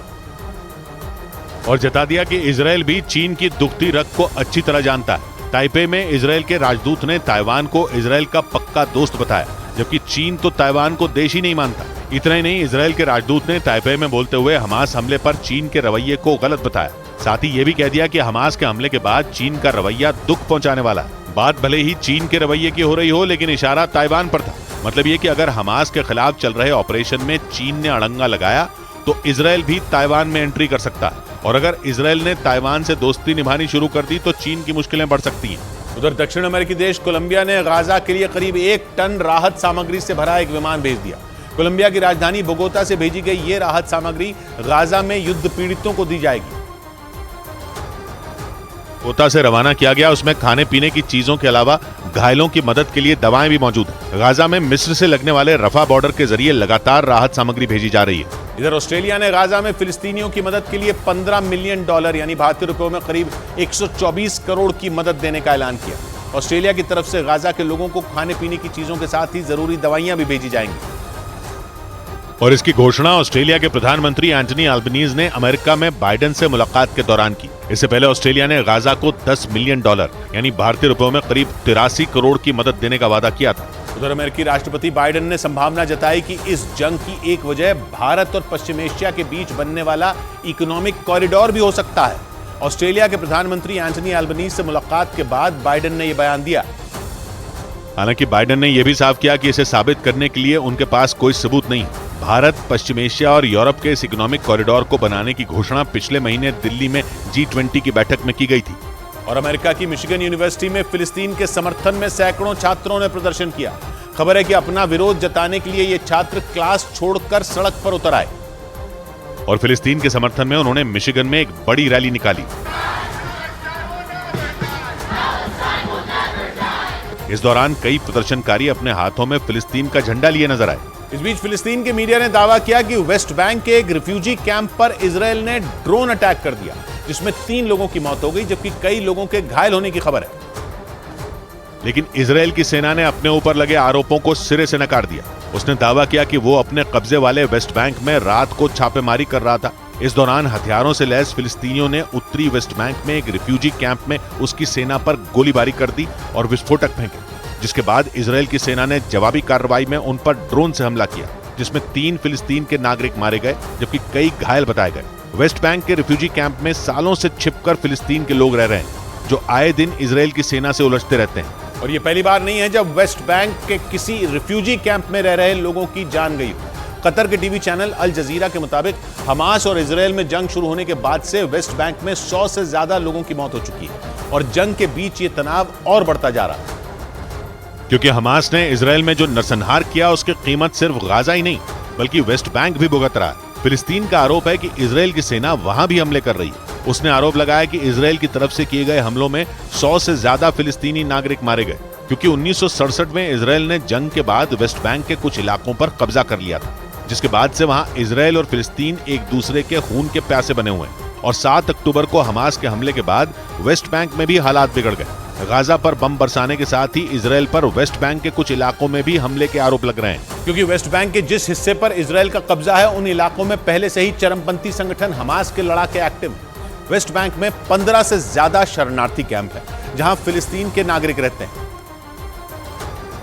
और जता दिया कि इजरायल भी चीन की दुखती रग को अच्छी तरह जानता है। ताइपे में इजरायल के राजदूत ने ताइवान को इजरायल का पक्का दोस्त बताया, जबकि चीन तो ताइवान को देश ही नहीं मानता। इतना ही नहीं, इजरायल के राजदूत ने ताइपे में बोलते हुए हमास हमले पर चीन के रवैये को गलत बताया। साथ ही ये भी कह दिया कि हमास के हमले के बाद चीन का रवैया दुख पहुंचाने वाला है। बात भले ही चीन के रवैये की हो रही हो, लेकिन इशारा ताइवान पर था। मतलब ये कि अगर हमास के खिलाफ चल रहे ऑपरेशन में चीन ने अड़ंगा लगाया तो इजरायल भी ताइवान में एंट्री कर सकता है, और अगर इजरायल ने ताइवान से दोस्ती निभानी शुरू कर दी तो चीन की मुश्किलें बढ़ सकती हैं। उधर दक्षिण अमेरिकी देश कोलंबिया ने गाजा के लिए करीब 1 टन राहत सामग्री से भरा एक विमान भेज दिया। कोलंबिया की राजधानी बोगोता से भेजी गई ये राहत सामग्री गाजा में युद्ध पीड़ितों को दी जाएगी। बोगोता से रवाना किया गया उसमें खाने पीने की चीजों के अलावा घायलों की मदद के लिए दवाएं भी मौजूद हैं। गाजा में मिस्र से लगने वाले रफा बॉर्डर के जरिए लगातार राहत सामग्री भेजी जा रही है। इधर ऑस्ट्रेलिया ने गाजा में फिलिस्तीनियों की मदद के लिए $15 मिलियन यानी भारतीय रुपयों में करीब 124 करोड़ की मदद देने का ऐलान किया। ऑस्ट्रेलिया की तरफ से गाजा के लोगों को खाने पीने की चीजों के साथ ही जरूरी दवाइयां भी भेजी जाएंगी। और इसकी घोषणा ऑस्ट्रेलिया के प्रधानमंत्री एंटनी अल्बनीज ने अमेरिका में बाइडेन से मुलाकात के दौरान की। इससे पहले ऑस्ट्रेलिया ने गाजा को $10 मिलियन यानी भारतीय रुपयों में करीब 83 करोड़ की मदद देने का वादा किया था। उधर अमेरिकी राष्ट्रपति बाइडेन ने संभावना जताई कि इस जंग की एक वजह भारत और पश्चिम एशिया के बीच बनने वाला इकोनॉमिक कॉरिडोर भी हो सकता है। ऑस्ट्रेलिया के प्रधानमंत्री एंटनी अल्बनीज से मुलाकात के बाद बाइडेन ने यह बयान दिया। हालांकि बाइडेन ने यह भी साफ किया कि इसे साबित करने के लिए उनके पास कोई सबूत नहीं। भारत, पश्चिम एशिया और यूरोप के इस इकोनॉमिक कॉरिडोर को बनाने की घोषणा पिछले महीने दिल्ली में G20 की बैठक में की गई थी। और अमेरिका की मिशिगन यूनिवर्सिटी में फिलिस्तीन के समर्थन में सैकड़ों छात्रों ने प्रदर्शन किया। खबर है कि अपना विरोध जताने के लिए ये छात्र क्लास छोड़कर सड़क पर उतर आए और फिलिस्तीन के समर्थन में उन्होंने मिशिगन में एक बड़ी रैली निकाली। इस दौरान कई प्रदर्शनकारी अपने हाथों में फिलिस्तीन का झंडा लिए नजर आए। इस बीच फिलिस्तीन के मीडिया ने दावा किया कि वेस्ट बैंक के एक रिफ्यूजी कैंप पर इजरायल ने ड्रोन अटैक कर दिया, जिसमें 3 लोगों की मौत हो गई, जबकि कई लोगों के घायल होने की खबर है। लेकिन इजरायल की सेना ने अपने ऊपर लगे आरोपों को सिरे से नकार दिया। उसने दावा किया कि वो अपने कब्जे वाले वेस्ट बैंक में रात को छापेमारी कर रहा था। इस दौरान हथियारों से लैस फिलिस्तीनियों ने उत्तरी वेस्ट बैंक में एक रिफ्यूजी कैंप में उसकी सेना पर गोलीबारी कर दी और विस्फोटक फेंके, जिसके बाद इजरायल की सेना ने जवाबी कार्रवाई में उन पर ड्रोन से हमला किया, जिसमें 3 फिलिस्तीन के नागरिक मारे गए, जबकि कई घायल बताए गए। वेस्ट बैंक के रिफ्यूजी कैंप में सालों से छिपकर फिलिस्तीन के लोग रह रहे हैं, जो आए दिन इजरायल की सेना से उलझते रहते हैं। और ये पहली बार नहीं है जब वेस्ट बैंक के किसी रिफ्यूजी कैंप में रह रहे लोगों की जान गई। कतर के टीवी चैनल अल जजीरा के मुताबिक हमास और इजरायल में जंग शुरू होने के बाद से वेस्ट बैंक में 100 से ज्यादा लोगों की मौत हो चुकी है और जंग के बीच ये तनाव और बढ़ता जा रहा है। क्योंकि हमास ने इजरायल में जो नरसंहार किया उसकी कीमत सिर्फ गाजा ही नहीं बल्कि वेस्ट बैंक भी भुगत रहा है। फिलिस्तीन का आरोप है कि इजरायल की सेना वहां भी हमले कर रही है। उसने आरोप लगाया कि इजरायल की तरफ से किए गए हमलों में 100 से ज्यादा फिलिस्तीनी नागरिक मारे गए, क्योंकि 1967 में इजरायल ने जंग के बाद वेस्ट बैंक के कुछ इलाकों पर कब्जा कर लिया था, जिसके बाद से वहां इजरायल और फिलिस्तीन एक दूसरे के खून के प्यासे बने हुए हैं। और 7 अक्टूबर को हमास के हमले के बाद वेस्ट बैंक में भी हालात बिगड़ गए। गाजा पर बम बरसाने के साथ ही इजरायल पर वेस्ट बैंक के कुछ इलाकों में भी हमले के आरोप लग रहे हैं, क्योंकि वेस्ट बैंक के जिस हिस्से पर इजरायल का कब्जा है उन इलाकों में पहले से ही चरमपंथी संगठन हमास के लड़ाके एक्टिव हैं। वेस्ट बैंक में 15 से ज्यादा शरणार्थी कैंप है जहां फिलिस्तीन के नागरिक रहते हैं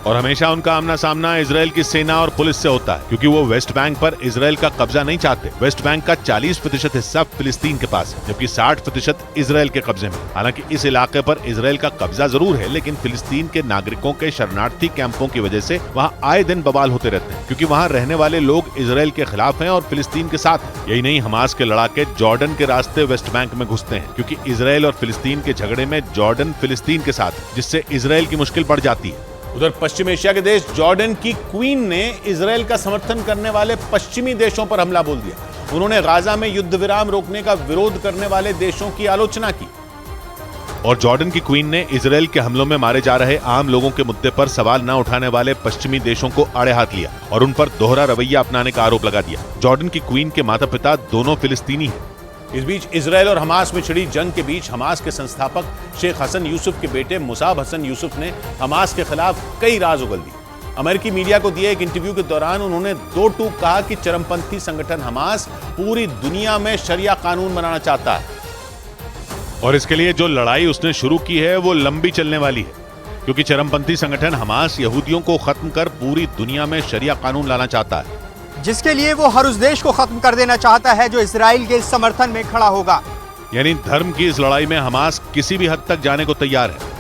और हमेशा उनका आमना सामना इजरायल की सेना और पुलिस से होता है, क्योंकि वो वेस्ट बैंक पर इजरायल का कब्जा नहीं चाहते। वेस्ट बैंक का 40% हिस्सा फिलिस्तीन के पास है, जबकि 60% इजरायल के कब्जे में। हालांकि इस इलाके पर इजरायल का कब्जा जरूर है, लेकिन फिलिस्तीन के नागरिकों के शरणार्थी कैंपों की वजह से वहाँ आए दिन बवाल होते रहते हैं, क्योंकि वहाँ रहने वाले लोग इजरायल के खिलाफ हैं और फिलिस्तीन के साथ हैं। यही नहीं, हमास के लड़ाके जॉर्डन के रास्ते वेस्ट बैंक में घुसते हैं, क्योंकि इजरायल और फिलिस्तीन के झगड़े में जॉर्डन फिलिस्तीन के साथ है, जिससे इजरायल की मुश्किल बढ़ जाती है। उधर पश्चिम एशिया के देश जॉर्डन की क्वीन ने इजरायल का समर्थन करने वाले पश्चिमी देशों पर हमला बोल दिया। उन्होंने गाजा में युद्ध विराम रोकने का विरोध करने वाले देशों की आलोचना की। और जॉर्डन की क्वीन ने इजराइल के हमलों में मारे जा रहे आम लोगों के मुद्दे पर सवाल न उठाने वाले पश्चिमी देशों को आड़े हाथ लिया और उन पर दोहरा रवैया अपनाने का आरोप लगा दिया। जॉर्डन की क्वीन के माता पिता दोनों फिलिस्तीनी हैं। इस बीच इजराइल और हमास में छिड़ी जंग के बीच हमास के संस्थापक शेख हसन यूसुफ के बेटे मुसाब हसन यूसुफ ने हमास के खिलाफ कई राज उगल दिए। अमेरिकी मीडिया को दिए एक इंटरव्यू के दौरान उन्होंने दो टूक कहा कि चरमपंथी संगठन हमास पूरी दुनिया में शरिया कानून बनाना चाहता है और इसके लिए जो लड़ाई उसने शुरू की है वो लंबी चलने वाली है, क्योंकि चरमपंथी संगठन हमास यहूदियों को खत्म कर पूरी दुनिया में शरिया कानून लाना चाहता है, जिसके लिए वो हर उस देश को खत्म कर देना चाहता है जो इजराइल के समर्थन में खड़ा होगा। यानी धर्म की इस लड़ाई में हमास किसी भी हद तक जाने को तैयार है।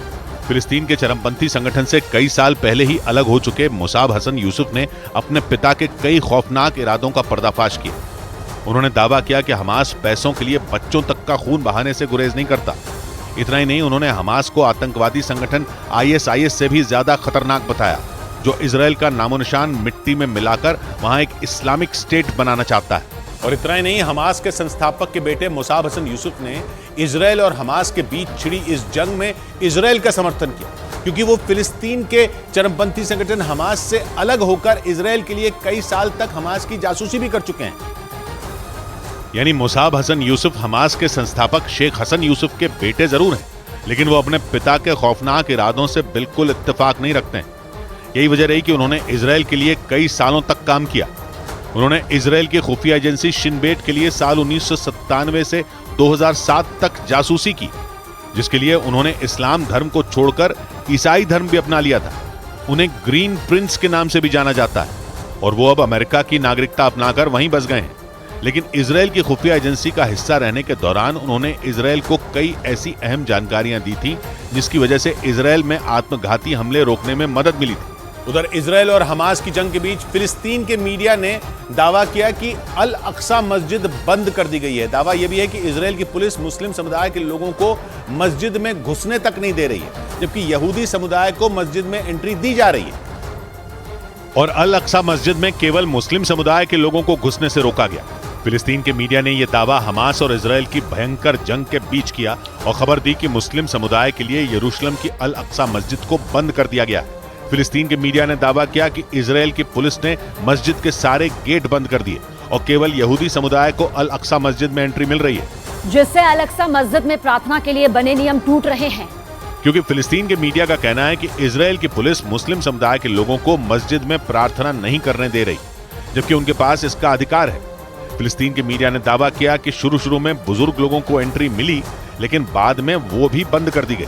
फिलिस्तीन के चरमपंथी संगठन से कई साल पहले ही अलग हो चुके मुसाब हसन यूसुफ ने अपने पिता के कई खौफनाक इरादों का पर्दाफाश किया। उन्होंने दावा किया कि हमास पैसों के लिए बच्चों तक का खून बहाने से गुरेज नहीं करता। इतना ही नहीं, उन्होंने हमास को आतंकवादी संगठन ISIS से भी ज्यादा खतरनाक बताया, जो इजराइल का नामो निशान मिट्टी में मिलाकर वहां एक इस्लामिक स्टेट बनाना चाहता है। और इतना ही नहीं, हमास के संस्थापक के बेटे मुसाब हसन यूसुफ ने इजराइल और हमास के बीच छिड़ी इस जंग में इजराइल का समर्थन किया, क्योंकि वो फिलिस्तीन के चरमपंथी संगठन हमास से अलग होकर इजराइल के लिए कई साल तक हमास की जासूसी भी कर चुके हैं। यानी मुसाब हसन यूसुफ हमास के संस्थापक शेख हसन यूसुफ के बेटे जरूर हैं, लेकिन वो अपने पिता के खौफनाक इरादों से बिल्कुल इत्तेफाक नहीं रखते हैं। यही वजह रही कि उन्होंने इजराइल के लिए कई सालों तक काम किया। उन्होंने इजराइल की खुफिया एजेंसी शिन बेट के लिए साल 1997 से 2007 तक जासूसी की, जिसके लिए उन्होंने इस्लाम धर्म को छोड़कर ईसाई धर्म भी अपना लिया था। उन्हें ग्रीन प्रिंस के नाम से भी जाना जाता है और वो अब अमेरिका की नागरिकता अपनाकर वहीं बस गए हैं। लेकिन इजराइल की खुफिया एजेंसी का हिस्सा रहने के दौरान उन्होंने इजराइल को कई ऐसी अहम जानकारियां दी थी जिसकी वजह से इजराइल में आत्मघाती हमले रोकने में मदद मिली थी। उधर इजराइल और हमास की जंग के बीच फिलिस्तीन के मीडिया ने दावा किया कि अल अक्सा मस्जिद बंद कर दी गई है। दावा यह भी है कि इजराइल की पुलिस मुस्लिम समुदाय के लोगों को मस्जिद में घुसने तक नहीं दे रही है, जबकि यहूदी समुदाय को मस्जिद में एंट्री दी जा रही है। और अल अक्सा मस्जिद में केवल मुस्लिम समुदाय के लोगों को घुसने से रोका गया। फिलिस्तीन के मीडिया ने यह दावा हमास और इजराइल की भयंकर जंग के बीच किया और खबर दी कि मुस्लिम समुदाय के लिए यरूशलेम की अल अक्सा मस्जिद को बंद कर दिया गया। फिलिस्तीन के मीडिया ने दावा किया कि इजराइल की पुलिस ने मस्जिद के सारे गेट बंद कर दिए और केवल यहूदी समुदाय को अल अक्सा मस्जिद में एंट्री मिल रही है, जिससे अल अक्सा मस्जिद में प्रार्थना के लिए बने नियम टूट रहे हैं। क्योंकि फिलिस्तीन के मीडिया का कहना है कि इजराइल की पुलिस मुस्लिम समुदाय के लोगों को मस्जिद में प्रार्थना नहीं करने दे रही, जबकि उनके पास इसका अधिकार है। फिलिस्तीन के मीडिया ने दावा किया कि शुरू में बुजुर्ग लोगों को एंट्री मिली, लेकिन बाद में वो भी बंद कर दी गई,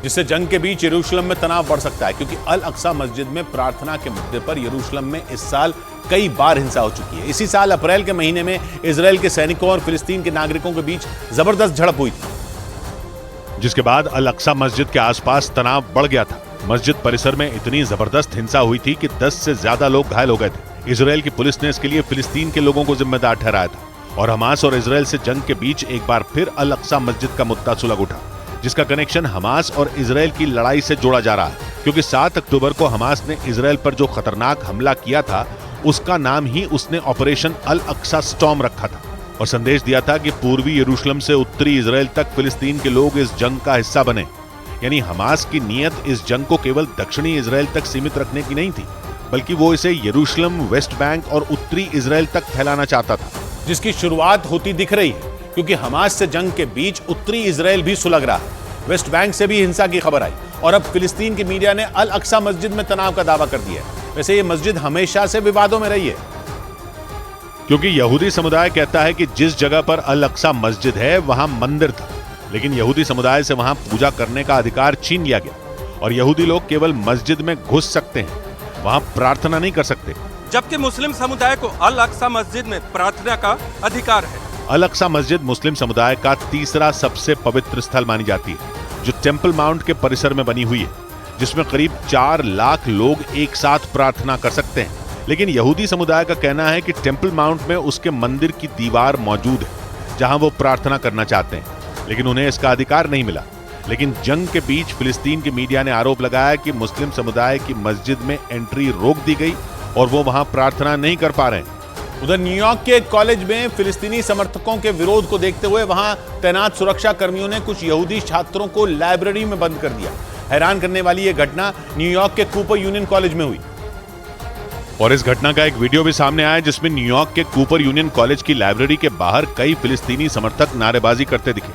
जिससे जंग के बीच यरूशलेम में तनाव बढ़ सकता है, क्योंकि अल अक्सा मस्जिद में प्रार्थना के मुद्दे पर यरूशलेम में इस साल कई बार हिंसा हो चुकी है। इसी साल अप्रैल के महीने में इजराइल के सैनिकों और फिलिस्तीन के नागरिकों के बीच जबरदस्त झड़प हुई थी, जिसके बाद अल अक्सा मस्जिद के आसपास तनाव बढ़ गया था। मस्जिद परिसर में इतनी जबरदस्त हिंसा हुई थी कि 10 से ज्यादा लोग घायल हो गए थे। इजराइल की पुलिस ने इसके लिए फिलिस्तीन के लोगों को जिम्मेदार ठहराया था और हमास और इजराइल से जंग के बीच एक बार फिर अल अक्सा मस्जिद का मुद्दा सुलग उठा, जिसका कनेक्शन हमास और इजराइल की लड़ाई से जोड़ा जा रहा है, क्योंकि 7 अक्टूबर को हमास ने इजराइल पर जो खतरनाक हमला किया था उसका नाम ही उसने ऑपरेशन अल अक्सा स्टॉर्म रखा था और संदेश दिया था कि पूर्वी यरूशलेम से उत्तरी इजराइल तक फिलिस्तीन के लोग इस जंग का हिस्सा बने। यानी हमास की नीयत इस जंग को केवल दक्षिणी इजराइल तक सीमित रखने की नहीं थी, बल्कि वो इसे यरूशलेम, वेस्ट बैंक और उत्तरी इजराइल तक फैलाना चाहता था, जिसकी शुरुआत होती दिख रही है, क्योंकि हमास से जंग के बीच उत्तरी इजराइल भी सुलग रहा है। वेस्ट बैंक से भी हिंसा की खबर आई और अब फिलिस्तीन की मीडिया ने अल अक्सा मस्जिद में तनाव का दावा कर दिया है। वैसे ये मस्जिद हमेशा से विवादों में रही है, क्योंकि यहूदी समुदाय कहता है कि जिस जगह पर अल अक्सा मस्जिद है वहां मंदिर था, लेकिन यहूदी समुदाय से वहां पूजा करने का अधिकार छीन लिया गया और यहूदी लोग केवल मस्जिद में घुस सकते हैं, वहां प्रार्थना नहीं कर सकते, जबकि मुस्लिम समुदाय को अल अक्सा मस्जिद में प्रार्थना का अधिकार है। अल अक्सा मस्जिद मुस्लिम समुदाय का तीसरा सबसे पवित्र स्थल मानी जाती है, जो टेम्पल माउंट के परिसर में बनी हुई है, जिसमें करीब 4 लाख लोग एक साथ प्रार्थना कर सकते हैं। लेकिन यहूदी समुदाय का कहना है कि टेम्पल माउंट में उसके मंदिर की दीवार मौजूद है जहां वो प्रार्थना करना चाहते हैं, लेकिन उन्हें इसका अधिकार नहीं मिला। लेकिन जंग के बीच फिलिस्तीन की मीडिया ने आरोप लगाया कि मुस्लिम समुदाय की मस्जिद में एंट्री रोक दी गई और वो वहां प्रार्थना नहीं कर पा रहे हैं। उधर न्यूयॉर्क के एक कॉलेज में फिलिस्तीनी समर्थकों के विरोध को देखते हुए वहां तैनात सुरक्षा कर्मियों ने कुछ यहूदी छात्रों को लाइब्रेरी में बंद कर दिया। हैरान करने वाली यह घटना न्यूयॉर्क के कूपर यूनियन कॉलेज में हुई और इस घटना का एक वीडियो भी सामने आया जिसमें न्यूयॉर्क के कूपर यूनियन कॉलेज की लाइब्रेरी के बाहर कई फिलिस्तीनी समर्थक नारेबाजी करते दिखे।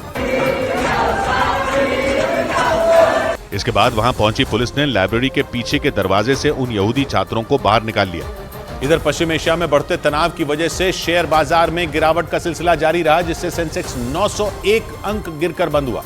इसके बाद वहां पहुंची पुलिस ने लाइब्रेरी के पीछे के दरवाजे से उन यहूदी छात्रों को बाहर निकाल लिया। इधर पश्चिम एशिया में बढ़ते तनाव की वजह से शेयर बाजार में गिरावट का सिलसिला जारी रहा, जिससे सेंसेक्स 901 अंक गिरकर बंद हुआ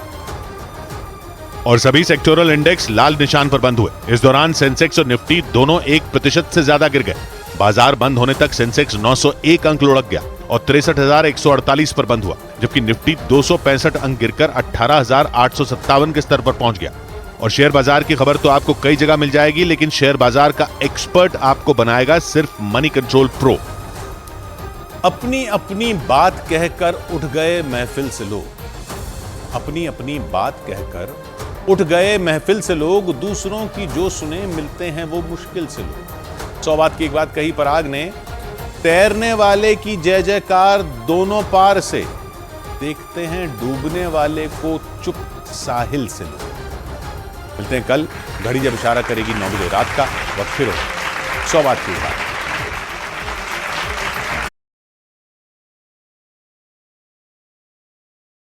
और सभी सेक्टोरल इंडेक्स लाल निशान पर बंद हुए। इस दौरान सेंसेक्स और निफ्टी दोनों 1% से ज्यादा गिर गए। बाजार बंद होने तक सेंसेक्स 901 अंक लुढ़क गया और 63,148 पर बंद हुआ, जबकि निफ्टी 265 अंक गिरकर 18,857 के स्तर पर पहुंच गया। और शेयर बाजार की खबर तो आपको कई जगह मिल जाएगी, लेकिन शेयर बाजार का एक्सपर्ट आपको बनाएगा सिर्फ मनी कंट्रोल प्रो। अपनी अपनी बात कहकर उठ गए महफिल से लोग, अपनी अपनी बात कहकर उठ गए महफिल से लोग, दूसरों की जो सुने मिलते हैं वो मुश्किल से लोग। 100 बात की एक बात कही पराग ने, तैरने वाले की जय जयकार दोनों पार से, देखते हैं डूबने वाले को चुप साहिल से लोग। मिलते हैं कल, घड़ी जब इशारा करेगी 9 बजे रात का। वक्त फिर 100 बात की बात।